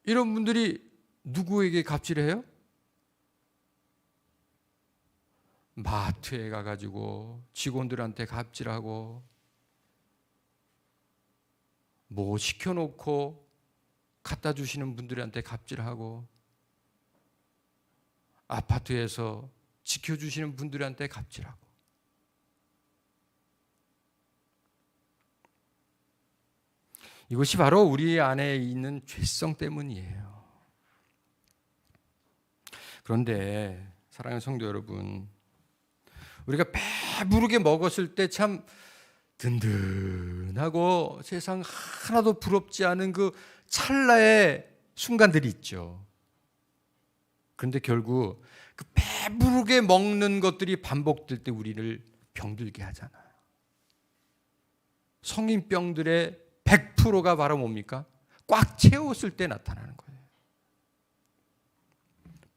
이런 분들이 누구에게 갑질해요? 마트에 가가지고 직원들한테 갑질하고 뭐 시켜놓고 갖다 주시는 분들한테 갑질하고 아파트에서 지켜주시는 분들한테 갑질하고 이것이 바로 우리 안에 있는 죄성 때문이에요. 그런데 사랑하는 성도 여러분, 우리가 배부르게 먹었을 때 참 든든하고 세상 하나도 부럽지 않은 그 찰나의 순간들이 있죠. 그런데 결국 그 배부르게 먹는 것들이 반복될 때 우리를 병들게 하잖아요. 성인병들의 100%가 바로 뭡니까? 꽉 채웠을 때 나타나는 거예요.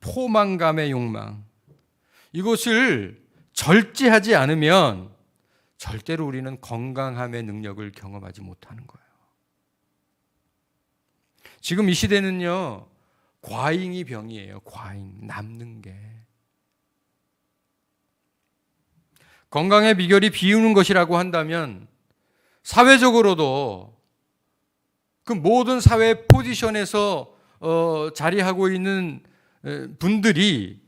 포만감의 욕망. 이것을 절제하지 않으면 절대로 우리는 건강함의 능력을 경험하지 못하는 거예요. 지금 이 시대는요, 과잉이 병이에요. 과잉, 남는 게. 건강의 비결이 비우는 것이라고 한다면 사회적으로도 그 모든 사회 포지션에서 자리하고 있는 분들이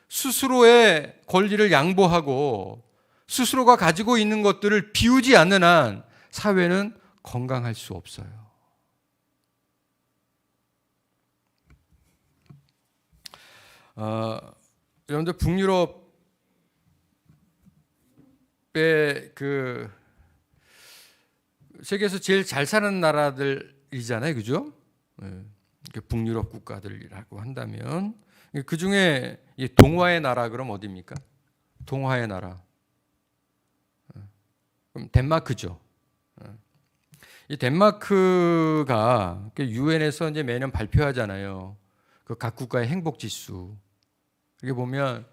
스스로의 권리를 양보하고 스스로가 가지고 있는 것들을 비우지 않는 한 사회는 건강할 수 없어요. 여러분들 북유럽의 세계에서 제일 잘 사는 나라들이잖아요, 그죠? 북유럽 국가들이라고 한다면 그 중에 동화의 나라 그럼 어디입니까? 동화의 나라. 그럼 덴마크죠. 이 덴마크가 유엔에서 이제 매년 발표하잖아요. 그 각 국가의 행복 지수. 이렇게 보면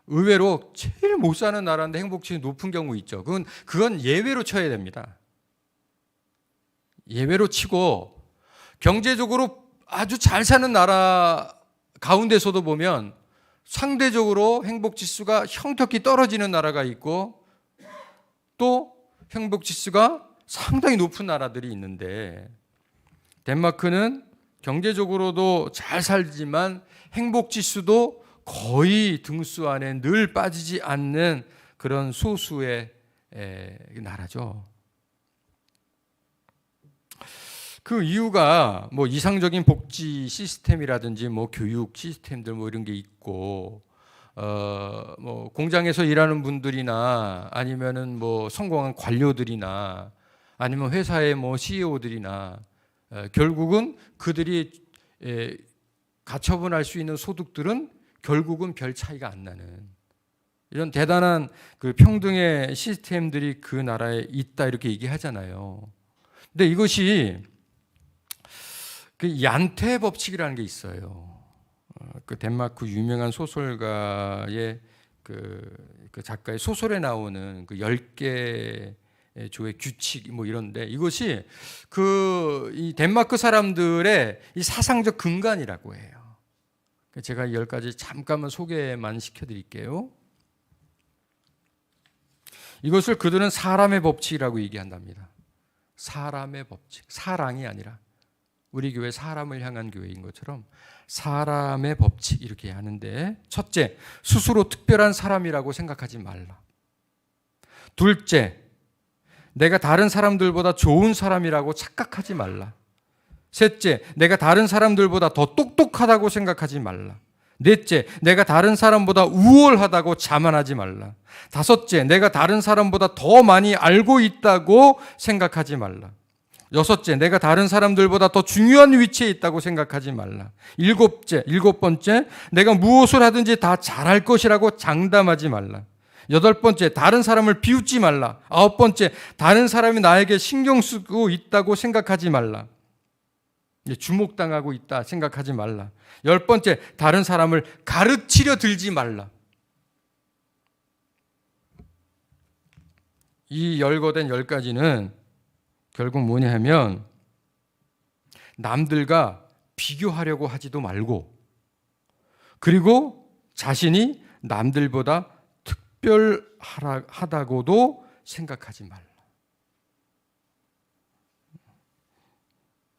의외로 제일 못 사는 나라인데 행복 지수 높은 경우 있죠. 그건 예외로 쳐야 됩니다. 예외로 치고 경제적으로 아주 잘 사는 나라 가운데서도 보면 상대적으로 행복 지수가 형격히 떨어지는 나라가 있고 또 행복 지수가 상당히 높은 나라들이 있는데 덴마크는 경제적으로도 잘 살지만 행복 지수도 거의 등수 안에 늘 빠지지 않는 그런 소수의 나라죠. 그 이유가 뭐 이상적인 복지 시스템이라든지 뭐 교육 시스템들 뭐 이런 게 있고 뭐 공장에서 일하는 분들이나 아니면은 뭐 성공한 관료들이나 아니면 회사의 뭐 CEO들이나 결국은 그들이 가처분할 수 있는 소득들은 결국은 별 차이가 안 나는 이런 대단한 그 평등의 시스템들이 그 나라에 있다 이렇게 얘기하잖아요. 근데 이것이 그 얀테 법칙이라는 게 있어요. 그 덴마크 유명한 소설가의 그 작가의 소설에 나오는 그 10개 조의 규칙 뭐 이런데 이것이 이 덴마크 사람들의 이 사상적 근간이라고 해요. 제가 10가지 잠깐만 소개만 시켜드릴게요. 이것을 그들은 사람의 법칙이라고 얘기한답니다. 사람의 법칙, 사랑이 아니라 우리 교회 사람을 향한 교회인 것처럼 사람의 법칙 이렇게 하는데, 첫째, 스스로 특별한 사람이라고 생각하지 말라. 둘째, 내가 다른 사람들보다 좋은 사람이라고 착각하지 말라. 셋째, 내가 다른 사람들보다 더 똑똑하다고 생각하지 말라. 넷째, 내가 다른 사람보다 우월하다고 자만하지 말라. 다섯째, 내가 다른 사람보다 더 많이 알고 있다고 생각하지 말라. 여섯째, 내가 다른 사람들보다 더 중요한 위치에 있다고 생각하지 말라. 일곱 번째, 내가 무엇을 하든지 다 잘할 것이라고 장담하지 말라. 여덟 번째, 다른 사람을 비웃지 말라. 아홉 번째, 다른 사람이 나에게 신경 쓰고 있다고 생각하지 말라. 주목당하고 있다 생각하지 말라. 열 번째, 다른 사람을 가르치려 들지 말라. 이 열거된 10가지는 결국 뭐냐 하면 남들과 비교하려고 하지도 말고, 그리고 자신이 남들보다 특별하다고도 생각하지 말라.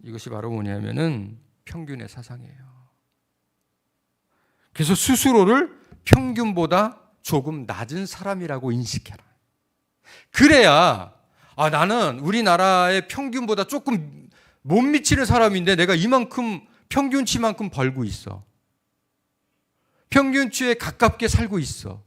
이것이 바로 뭐냐면은 평균의 사상이에요. 그래서 스스로를 평균보다 조금 낮은 사람이라고 인식해라. 그래야 나는 우리나라의 평균보다 조금 못 미치는 사람인데 내가 이만큼 평균치만큼 벌고 있어. 평균치에 가깝게 살고 있어.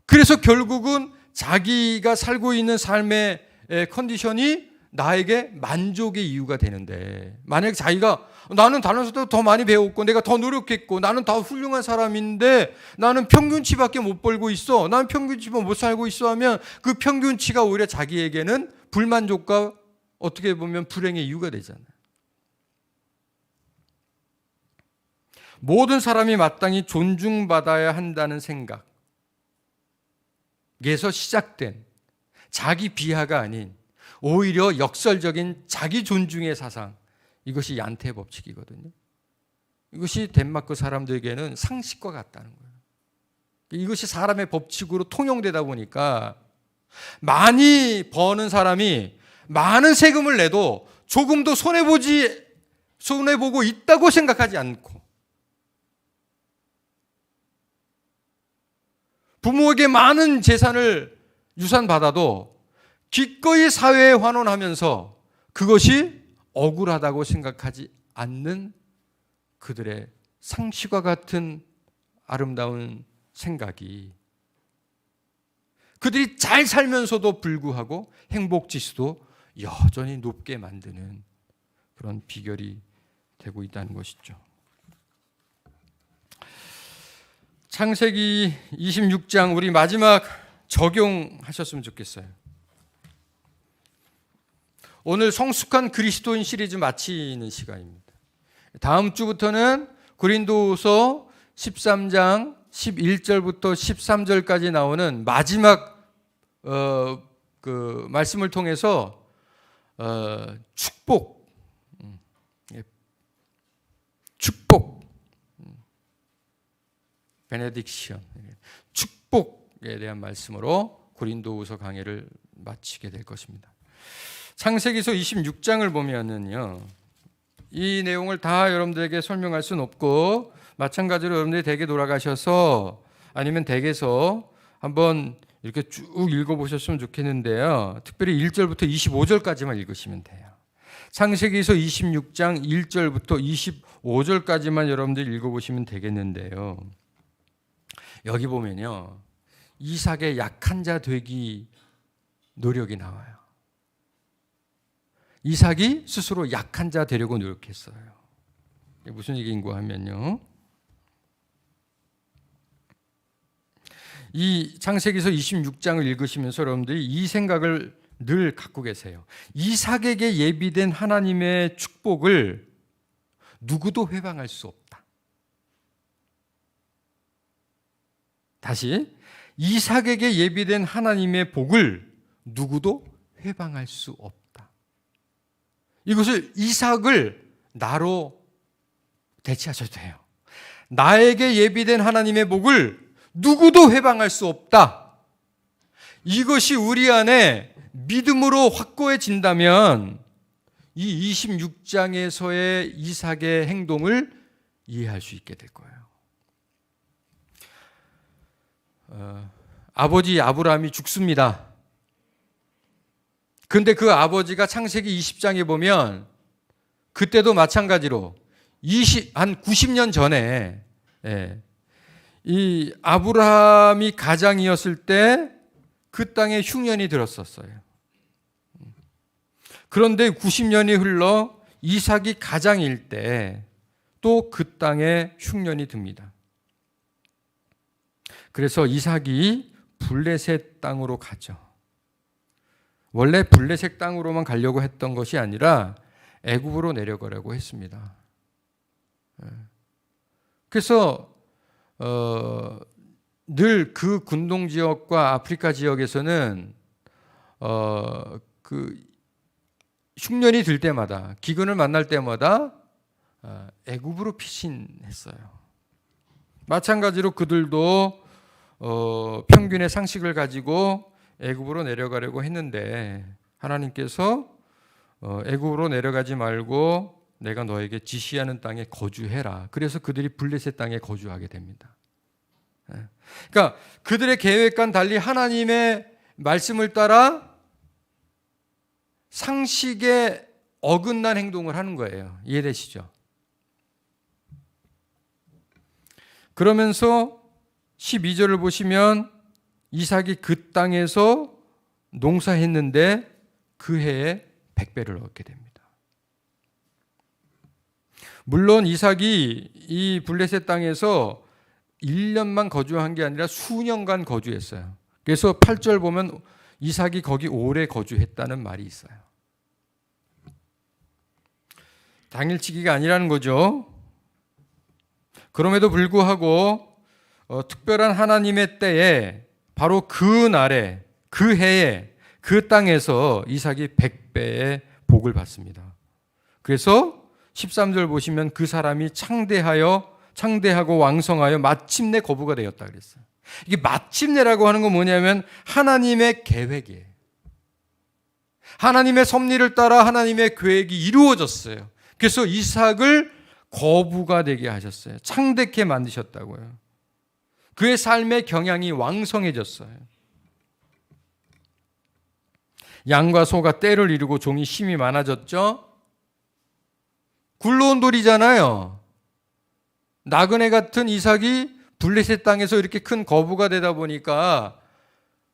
그래서 결국은 자기가 살고 있는 삶의 컨디션이 나에게 만족의 이유가 되는데, 만약에 자기가 나는 다른 사람보다 더 많이 배웠고 내가 더 노력했고 나는 더 훌륭한 사람인데 나는 평균치밖에 못 벌고 있어, 나는 평균치만 못 살고 있어 하면 그 평균치가 오히려 자기에게는 불만족과 어떻게 보면 불행의 이유가 되잖아요. 모든 사람이 마땅히 존중받아야 한다는 생각에서 시작된 자기 비하가 아닌 오히려 역설적인 자기 존중의 사상, 이것이 얀테 법칙이거든요. 이것이 덴마크 사람들에게는 상식과 같다는 거예요. 이것이 사람의 법칙으로 통용되다 보니까 많이 버는 사람이 많은 세금을 내도 조금도 손해보고 있다고 생각하지 않고, 부모에게 많은 유산 받아도 기꺼이 사회에 환원하면서 그것이 억울하다고 생각하지 않는 그들의 상식과 같은 아름다운 생각이 그들이 잘 살면서도 불구하고 행복지수도 여전히 높게 만드는 그런 비결이 되고 있다는 것이죠. 창세기 26장 우리 마지막 적용하셨으면 좋겠어요. 오늘 성숙한 그리스도인 시리즈 마치는 시간입니다. 다음 주부터는 고린도후서 13장 11절부터 13절까지 나오는 마지막 그 말씀을 통해서 축복, 베네딕션, 축복에 대한 말씀으로 고린도후서 강해를 마치게 될 것입니다. 창세기서 26장을 보면은요, 이 내용을 다 여러분들에게 설명할 수는 없고 마찬가지로 여러분들이 댁에 돌아가셔서 아니면 댁에서 한번 이렇게 쭉 읽어보셨으면 좋겠는데요. 특별히 1절부터 25절까지만 읽으시면 돼요. 창세기서 26장 1절부터 25절까지만 여러분들이 읽어보시면 되겠는데요. 여기 보면요, 이삭의 약한 자 되기 노력이 나와요. 이삭이 스스로 약한 자 되려고 노력했어요. 무슨 얘기인가 하면요, 이 창세기서 26장을 읽으시면서 여러분들이 이 생각을 늘 갖고 계세요. 이삭에게 예비된 하나님의 축복을 누구도 회방할 수 없다. 다시, 이삭에게 예비된 하나님의 복을 누구도 회방할 수 없다. 이것을 이삭을 나로 대체하셔도 돼요. 나에게 예비된 하나님의 복을 누구도 회방할 수 없다. 이것이 우리 안에 믿음으로 확고해진다면 이 26장에서의 이삭의 행동을 이해할 수 있게 될 거예요. 아버지 아브라함이 죽습니다. 근데 그 아버지가 창세기 20장에 보면 그때도 마찬가지로 한 90년 전에 이 아브라함이 가장이었을 때 그 땅에 흉년이 들었었어요. 그런데 90년이 흘러 이삭이 가장일 때 또 그 땅에 흉년이 듭니다. 그래서 이삭이 블레셋 땅으로 가죠. 원래 블레셋 땅으로만 가려고 했던 것이 아니라 애굽으로 내려가려고 했습니다. 그래서 늘 그 군동 지역과 아프리카 지역에서는 그 흉년이 들 때마다, 기근을 만날 때마다 애굽으로 피신했어요. 마찬가지로 그들도 평균의 상식을 가지고 애굽으로 내려가려고 했는데 하나님께서 애굽으로 내려가지 말고 내가 너에게 지시하는 땅에 거주해라. 그래서 그들이 블레셋 땅에 거주하게 됩니다. 그러니까 그들의 계획과는 달리 하나님의 말씀을 따라 상식에 어긋난 행동을 하는 거예요. 이해되시죠? 그러면서 12절을 보시면 이삭이 그 땅에서 농사했는데 그 해에 100배를 얻게 됩니다. 물론 이삭이 이 블레셋 땅에서 1년만 거주한 게 아니라 수년간 거주했어요. 그래서 8절 보면 이삭이 거기 오래 거주했다는 말이 있어요. 당일치기가 아니라는 거죠. 그럼에도 불구하고 특별한 하나님의 때에 바로 그 날에, 그 해에, 그 땅에서 이삭이 100배의 복을 받습니다. 그래서 13절 보시면 그 사람이 창대하고 왕성하여 마침내 거부가 되었다 그랬어요. 이게 마침내라고 하는 건 뭐냐면 하나님의 계획이에요. 하나님의 섭리를 따라 하나님의 계획이 이루어졌어요. 그래서 이삭을 거부가 되게 하셨어요. 창대케 만드셨다고요. 그의 삶의 경향이 왕성해졌어요. 양과 소가 떼를 이루고 종이 힘이 많아졌죠. 굴러온 돌이잖아요. 나그네 같은 이삭이 블레셋 땅에서 이렇게 큰 거부가 되다 보니까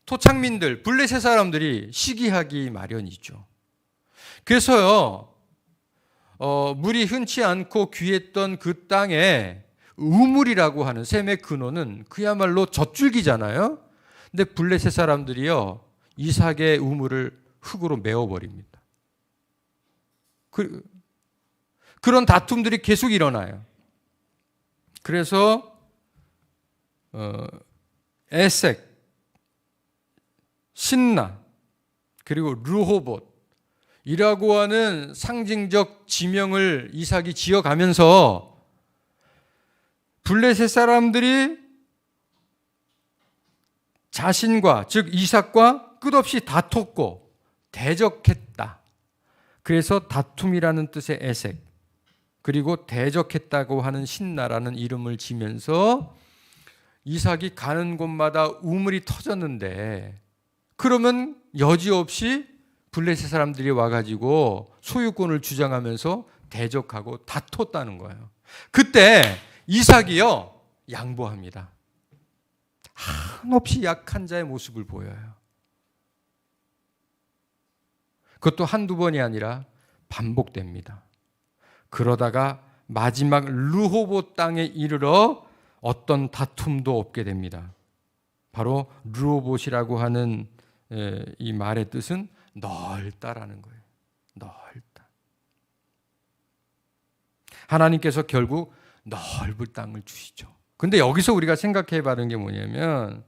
토착민들, 블레셋 사람들이 시기하기 마련이죠. 그래서요, 물이 흔치 않고 귀했던 그 땅에 우물이라고 하는 셈의 근원은 그야말로 젖줄기잖아요. 근데 블레셋 사람들이요, 이삭의 우물을 흙으로 메워버립니다. 그런 다툼들이 계속 일어나요. 그래서 에색, 신나, 그리고 르호봇이라고 하는 상징적 지명을 이삭이 지어가면서 블레셋 사람들이 자신과, 즉 이삭과 끝없이 다퉜고 대적했다. 그래서 다툼이라는 뜻의 에색, 그리고 대적했다고 하는 신나라는 이름을 지면서 이삭이 가는 곳마다 우물이 터졌는데, 그러면 여지없이 블레셋 사람들이 와가지고 소유권을 주장하면서 대적하고 다퉜다는 거예요. 그때 이삭이요, 양보합니다. 한없이 약한 자의 모습을 보여요. 그것도 한두 번이 아니라 반복됩니다. 그러다가 마지막 르호봇 땅에 이르러 어떤 다툼도 없게 됩니다. 바로 르호봇이라고 하는 이 말의 뜻은 넓다라는 거예요. 넓다. 하나님께서 결국 넓은 땅을 주시죠. 근데 여기서 우리가 생각해 봐야 게 뭐냐면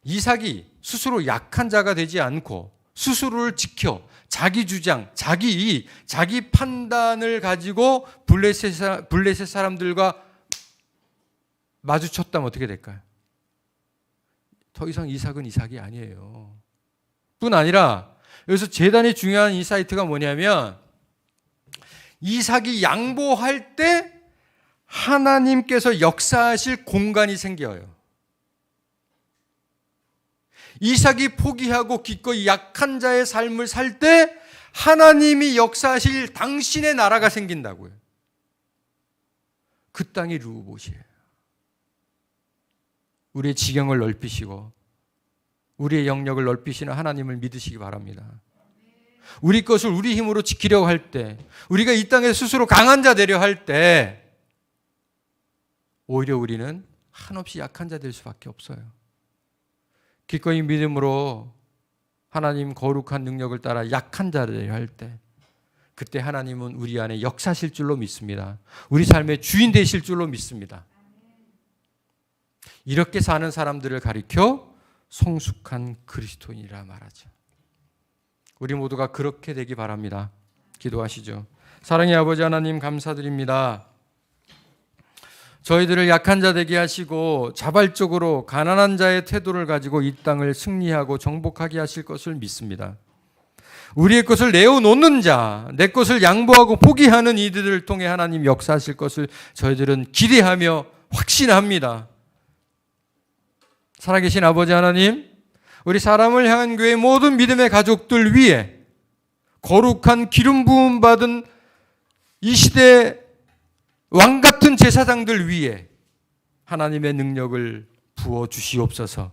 이삭이 스스로 약한 자가 되지 않고 스스로를 지켜 자기 주장, 자기 이익, 자기 판단을 가지고 블레셋 사람들과 마주쳤다면 어떻게 될까요? 더 이상 이삭은 이삭이 아니에요. 뿐 아니라 여기서 대단히 중요한 인사이트가 뭐냐면 이삭이 양보할 때 하나님께서 역사하실 공간이 생겨요. 이삭이 포기하고 기꺼이 약한 자의 삶을 살 때 하나님이 역사하실 당신의 나라가 생긴다고요. 그 땅이 르호봇이에요. 우리의 지경을 넓히시고 우리의 영역을 넓히시는 하나님을 믿으시기 바랍니다. 우리 것을 우리 힘으로 지키려고 할 때, 우리가 이 땅에 스스로 강한 자 되려 할 때 오히려 우리는 한없이 약한 자 될 수밖에 없어요. 기꺼이 믿음으로 하나님 거룩한 능력을 따라 약한 자를 할 때, 그때 하나님은 우리 안에 역사하실 줄로 믿습니다. 우리 삶의 주인 되실 줄로 믿습니다. 이렇게 사는 사람들을 가리켜 성숙한 그리스도인이라 말하죠. 우리 모두가 그렇게 되기 바랍니다. 기도하시죠. 사랑의 아버지 하나님 감사드립니다. 저희들을 약한 자 되게 하시고 자발적으로 가난한 자의 태도를 가지고 이 땅을 승리하고 정복하게 하실 것을 믿습니다. 우리의 것을 내어놓는 자, 내 것을 양보하고 포기하는 이들을 통해 하나님 역사하실 것을 저희들은 기대하며 확신합니다. 살아계신 아버지 하나님, 우리 사람을 향한 교회 모든 믿음의 가족들 위에 거룩한 기름 부음 받은 이 시대 왕 같은 제사장들 위에 하나님의 능력을 부어 주시옵소서.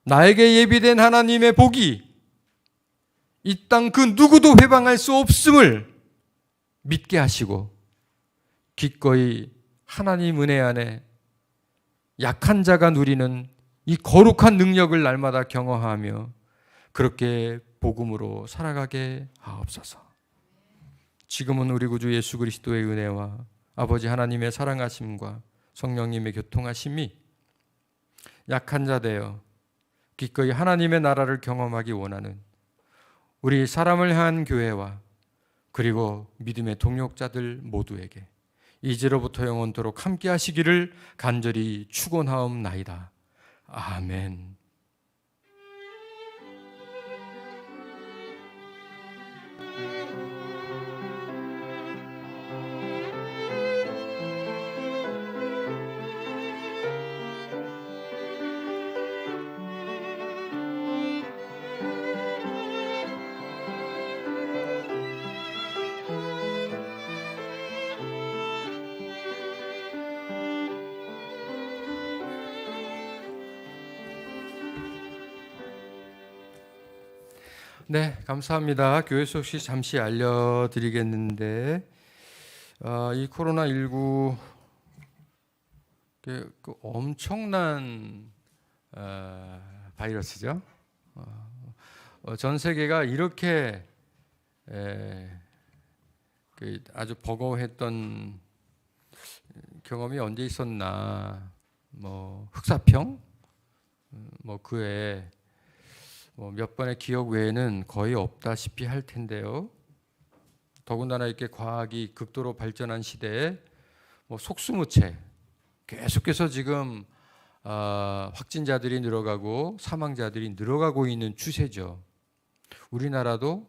나에게 예비된 하나님의 복이 이 땅 그 누구도 회방할 수 없음을 믿게 하시고 기꺼이 하나님 은혜 안에 약한 자가 누리는 이 거룩한 능력을 날마다 경험하며 그렇게 복음으로 살아가게 하옵소서. 지금은 우리 구주 예수 그리스도의 은혜와 아버지 하나님의 사랑하심과 성령님의 교통하심이 약한 자 되어 기꺼이 하나님의 나라를 경험하기 원하는 우리 사람을 향한 교회와 그리고 믿음의 동역자들 모두에게 이제로부터 영원토록 함께 하시기를 간절히 축원하옵나이다. 아멘. 네, 감사합니다. 교회 소식 잠시 알려드리겠는데 이 코로나19 그 엄청난 바이러스죠. 전 세계가 이렇게 아주 버거워했던 경험이 언제 있었나. 뭐 흑사병, 뭐 그에 몇 번의 기억 외에는 거의 없다시피 할 텐데요. 더군다나 이렇게 과학이 극도로 발전한 시대에 속수무책 계속해서 지금 확진자들이 늘어가고 사망자들이 늘어가고 있는 추세죠. 우리나라도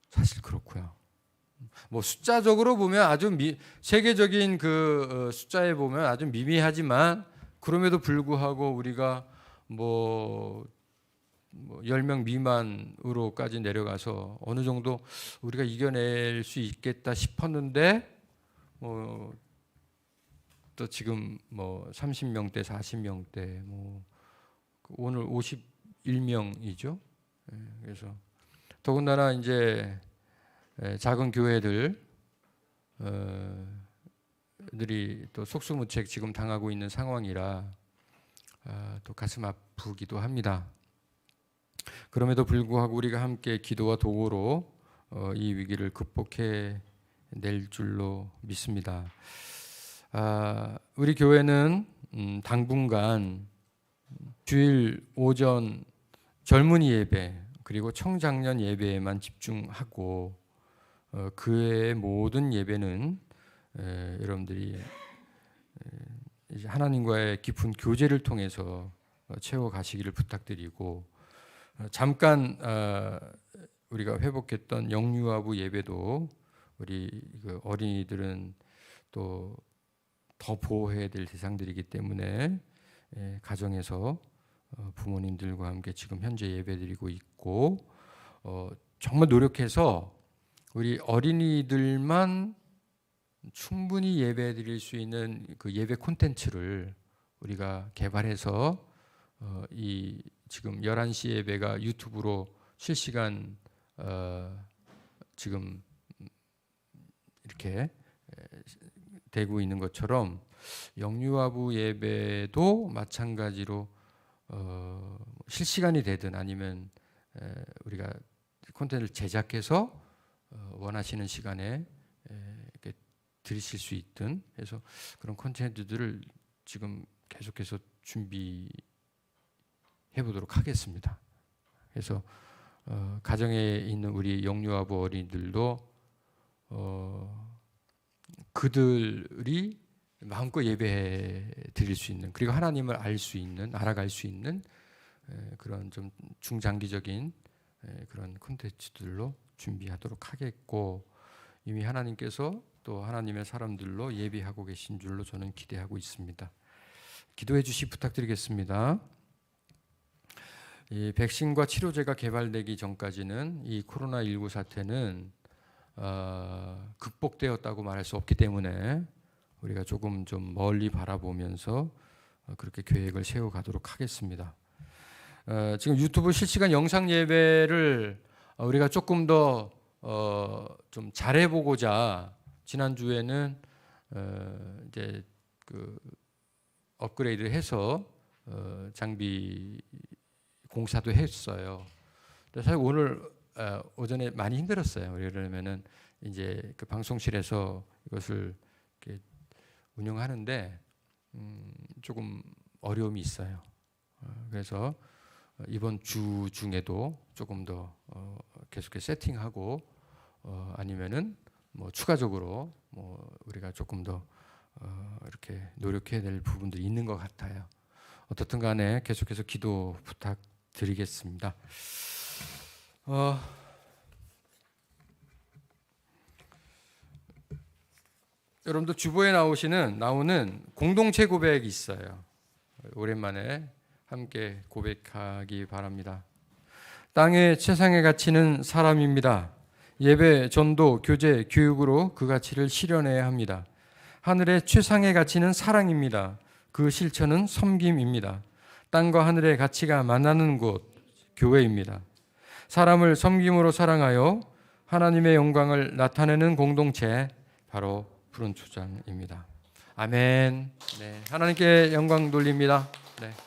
사실 그렇고요. 숫자적으로 보면 아주 세계적인 그 숫자에 보면 아주 미미하지만 그럼에도 불구하고 우리가 10명 미만으로까지 내려가서 어느 정도 우리가 이겨낼 수 있겠다 싶었는데 또 지금 30명대, 40명대, 오늘 51명이죠. 그래서 더군다나 이제 작은 교회들 들이 또 속수무책 지금 당하고 있는 상황이라 또 가슴 아프기도 합니다. 그럼에도 불구하고 우리가 함께 기도와 도구로 이 위기를 극복해 낼 줄로 믿습니다. 우리 교회는 당분간 주일 오전 젊은이 예배 그리고 청장년 예배에만 집중하고 그 외의 모든 예배는 여러분들이 이제 하나님과의 깊은 교제를 통해서 채워가시기를 부탁드리고, 잠깐 우리가 회복했던 영유아부 예배도 우리 어린이들은 또 더 보호해야 될 대상들이기 때문에 가정에서 부모님들과 함께 지금 현재 예배드리고 있고, 정말 노력해서 우리 어린이들만 충분히 예배드릴 수 있는 그 예배 콘텐츠를 우리가 개발해서 이 지금 11시 예배가 유튜브로 실시간 지금 이렇게 되고 있는 것처럼 영유아부 예배도 마찬가지로 실시간이 되든 아니면 우리가 콘텐츠를 제작해서 원하시는 시간에 이렇게 들으실 수 있든 해서 그런 콘텐츠들을 지금 계속해서 준비해 보도록 하겠습니다. 그래서 가정에 있는 우리 영유아부 어린이들도 그들이 마음껏 예배 드릴 수 있는, 그리고 하나님을 알 수 있는, 알아갈 수 있는 그런 좀 중장기적인 그런 콘텐츠들로 준비하도록 하겠고, 이미 하나님께서 또 하나님의 사람들로 예비하고 계신 줄로 저는 기대하고 있습니다. 기도해 주시 부탁드리겠습니다. 이 백신과 치료제가 개발되기 전까지는 이 코로나19 사태는 극복되었다고 말할 수 없기 때문에 우리가 조금 좀 멀리 바라보면서 그렇게 계획을 세워가도록 하겠습니다. 지금 유튜브 실시간 영상 예배를 우리가 조금 더 좀 잘해보고자 지난주에는 이제 그 업그레이드를 해서 장비 공사도 했어요. 사실 오늘 오전에 많이 힘들었어요. 왜냐면은 이제 그 방송실에서 이것을 이렇게 운영하는데 조금 어려움이 있어요. 그래서 이번 주 중에도 조금 더 계속해서 세팅하고 아니면은 뭐 추가적으로 뭐 우리가 조금 더 이렇게 노력해야 될 부분들이 있는 것 같아요. 어떻든 간에 계속해서 기도 부탁드리겠습니다. 여러분들 주보에 나오는 공동체 고백이 있어요. 오랜만에 함께 고백하기 바랍니다. 땅의 최상의 가치는 사람입니다. 예배, 전도, 교제, 교육으로 그 가치를 실현해야 합니다. 하늘의 최상의 가치는 사랑입니다. 그 실천은 섬김입니다. 땅과 하늘의 가치가 만나는 곳, 교회입니다. 사람을 섬김으로 사랑하여 하나님의 영광을 나타내는 공동체, 바로 푸른 초장입니다. 아멘. 네, 하나님께 영광 돌립니다. 네.